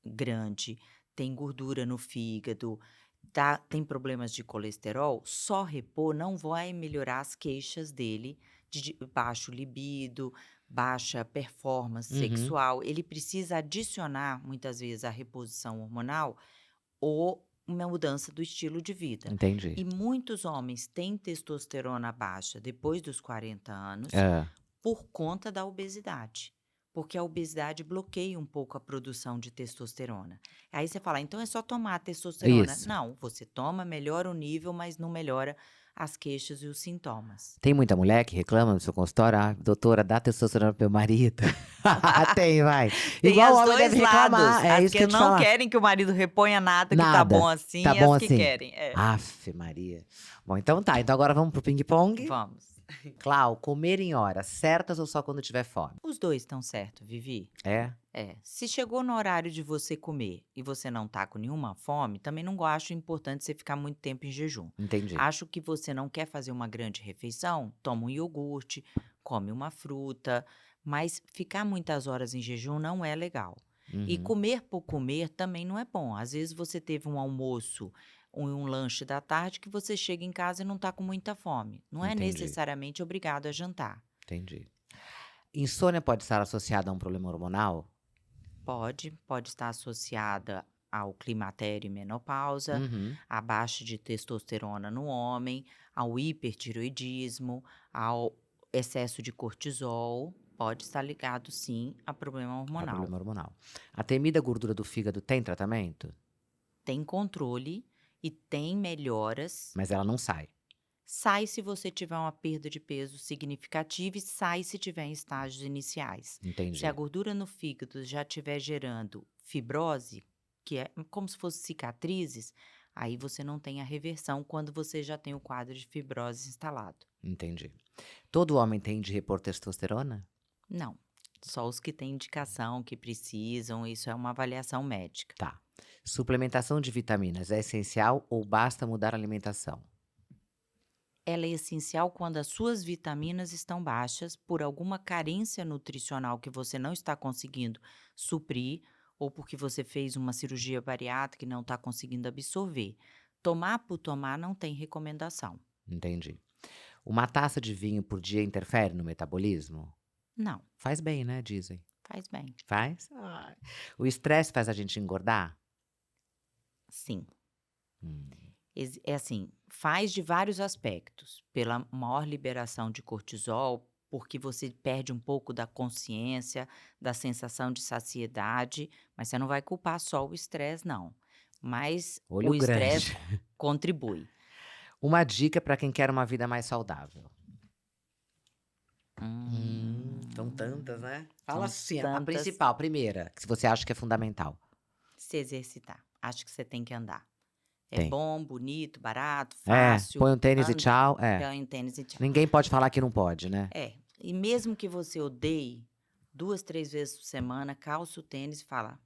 grande, tem gordura no fígado, tem problemas de colesterol, só repor não vai melhorar as queixas dele de baixo libido, baixa performance Uhum. sexual. Ele precisa adicionar, muitas vezes, à reposição hormonal ou uma mudança do estilo de vida. Entendi. E muitos homens têm testosterona baixa depois dos 40 anos É. por conta da obesidade. Porque a obesidade bloqueia um pouco a produção de testosterona. Aí você fala, então é só tomar testosterona. Isso. Não, você toma, melhora o nível, mas não melhora as queixas e os sintomas. Tem muita mulher que reclama no seu consultório? Ah, doutora, dá testosterona pro meu marido. Tem, vai. Tem Igual o os homem dois deve lados. reclamar. É As isso que eu que te não falar. querem que o marido reponha nada, que tá Nada. bom assim, Tá e bom as que assim. querem. Aff, Maria. Bom, então tá. Então agora vamos pro ping-pong. Vamos. Clau, comer em horas certas ou só quando tiver fome? Os dois estão certos, Vivi. É? Se chegou no horário de você comer e você não tá com nenhuma fome, também não acho importante você ficar muito tempo em jejum. Entendi. Acho que você não quer fazer uma grande refeição, toma um iogurte, come uma fruta, mas ficar muitas horas em jejum não é legal. E Uhum. comer por comer também não é bom. Às vezes você teve um almoço ou um lanche da tarde que você chega em casa e não tá com muita fome. Não é Entendi. necessariamente obrigado a jantar. Entendi. Insônia pode estar associada a um problema hormonal? Pode estar associada ao climatério e menopausa, Uhum. à baixa de testosterona no homem, ao hipertiroidismo, ao excesso de cortisol. Pode estar ligado, sim, a problema A hormonal. problema hormonal. A temida gordura do fígado tem tratamento? Tem controle e tem melhoras. Mas ela não sai. Sai se você tiver uma perda de peso significativa e sai se tiver em estágios iniciais. Entendi. Se a gordura no fígado já estiver gerando fibrose, que é como se fosse cicatrizes, aí você não tem a reversão quando você já tem o quadro de fibrose instalado. Entendi. Todo homem tem de repor testosterona? Não. Só os que têm indicação, que precisam, isso é uma avaliação médica. Tá. Suplementação de vitaminas é essencial ou basta mudar a alimentação? Ela é essencial quando as suas vitaminas estão baixas por alguma carência nutricional que você não está conseguindo suprir ou porque você fez uma cirurgia bariátrica e não está conseguindo absorver. Tomar por tomar não tem recomendação. Entendi. Uma taça de vinho por dia interfere no metabolismo? Não, Faz bem, né? Dizem. faz bem. Faz? O estresse faz a gente engordar? Sim. Hum. É assim, faz de vários aspectos, pela maior liberação de cortisol, porque você perde um pouco da consciência, da sensação de saciedade, mas você não vai culpar só o estresse não, mas Olho o estresse grande. contribui. Uma dica para quem quer uma vida mais saudável. São tantas, Hum, né? Fala são assim, a tantas. principal, a primeira, que você acha que é fundamental. Se exercitar, acho que você tem que andar. É Tem. bom, bonito, barato, Põe fácil, um tênis e ande, tchau. põe um tênis e tchau. Ninguém pode falar que não pode, né? E mesmo que você odeie, 2, 3 vezes por semana, calça o tênis e fala: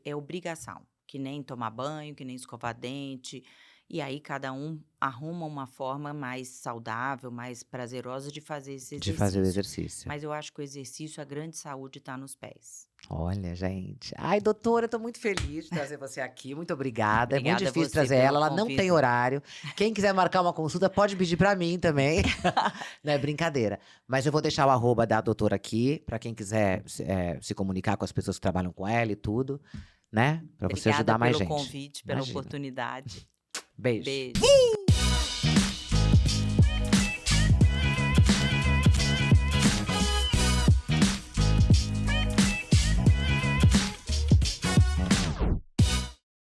é obrigação", que nem tomar banho, que nem escovar dente, e aí cada um arruma uma forma mais saudável, mais prazerosa de fazer esse De fazer o exercício. exercício. Mas eu acho que o exercício, a grande saúde está nos pés. Olha, gente. Ai, doutora, eu tô muito feliz de trazer você aqui. Muito obrigada. É muito Obrigada a difícil você trazer pelo ela não tem convite. horário. Quem quiser marcar uma consulta, pode pedir pra mim também. Não é brincadeira. Mas eu vou deixar o arroba da doutora aqui, pra quem quiser se comunicar com as pessoas que trabalham com ela e tudo, né? Pra você Obrigada ajudar mais pelo gente. convite, pela Imagina. oportunidade. Beijo. Beijo.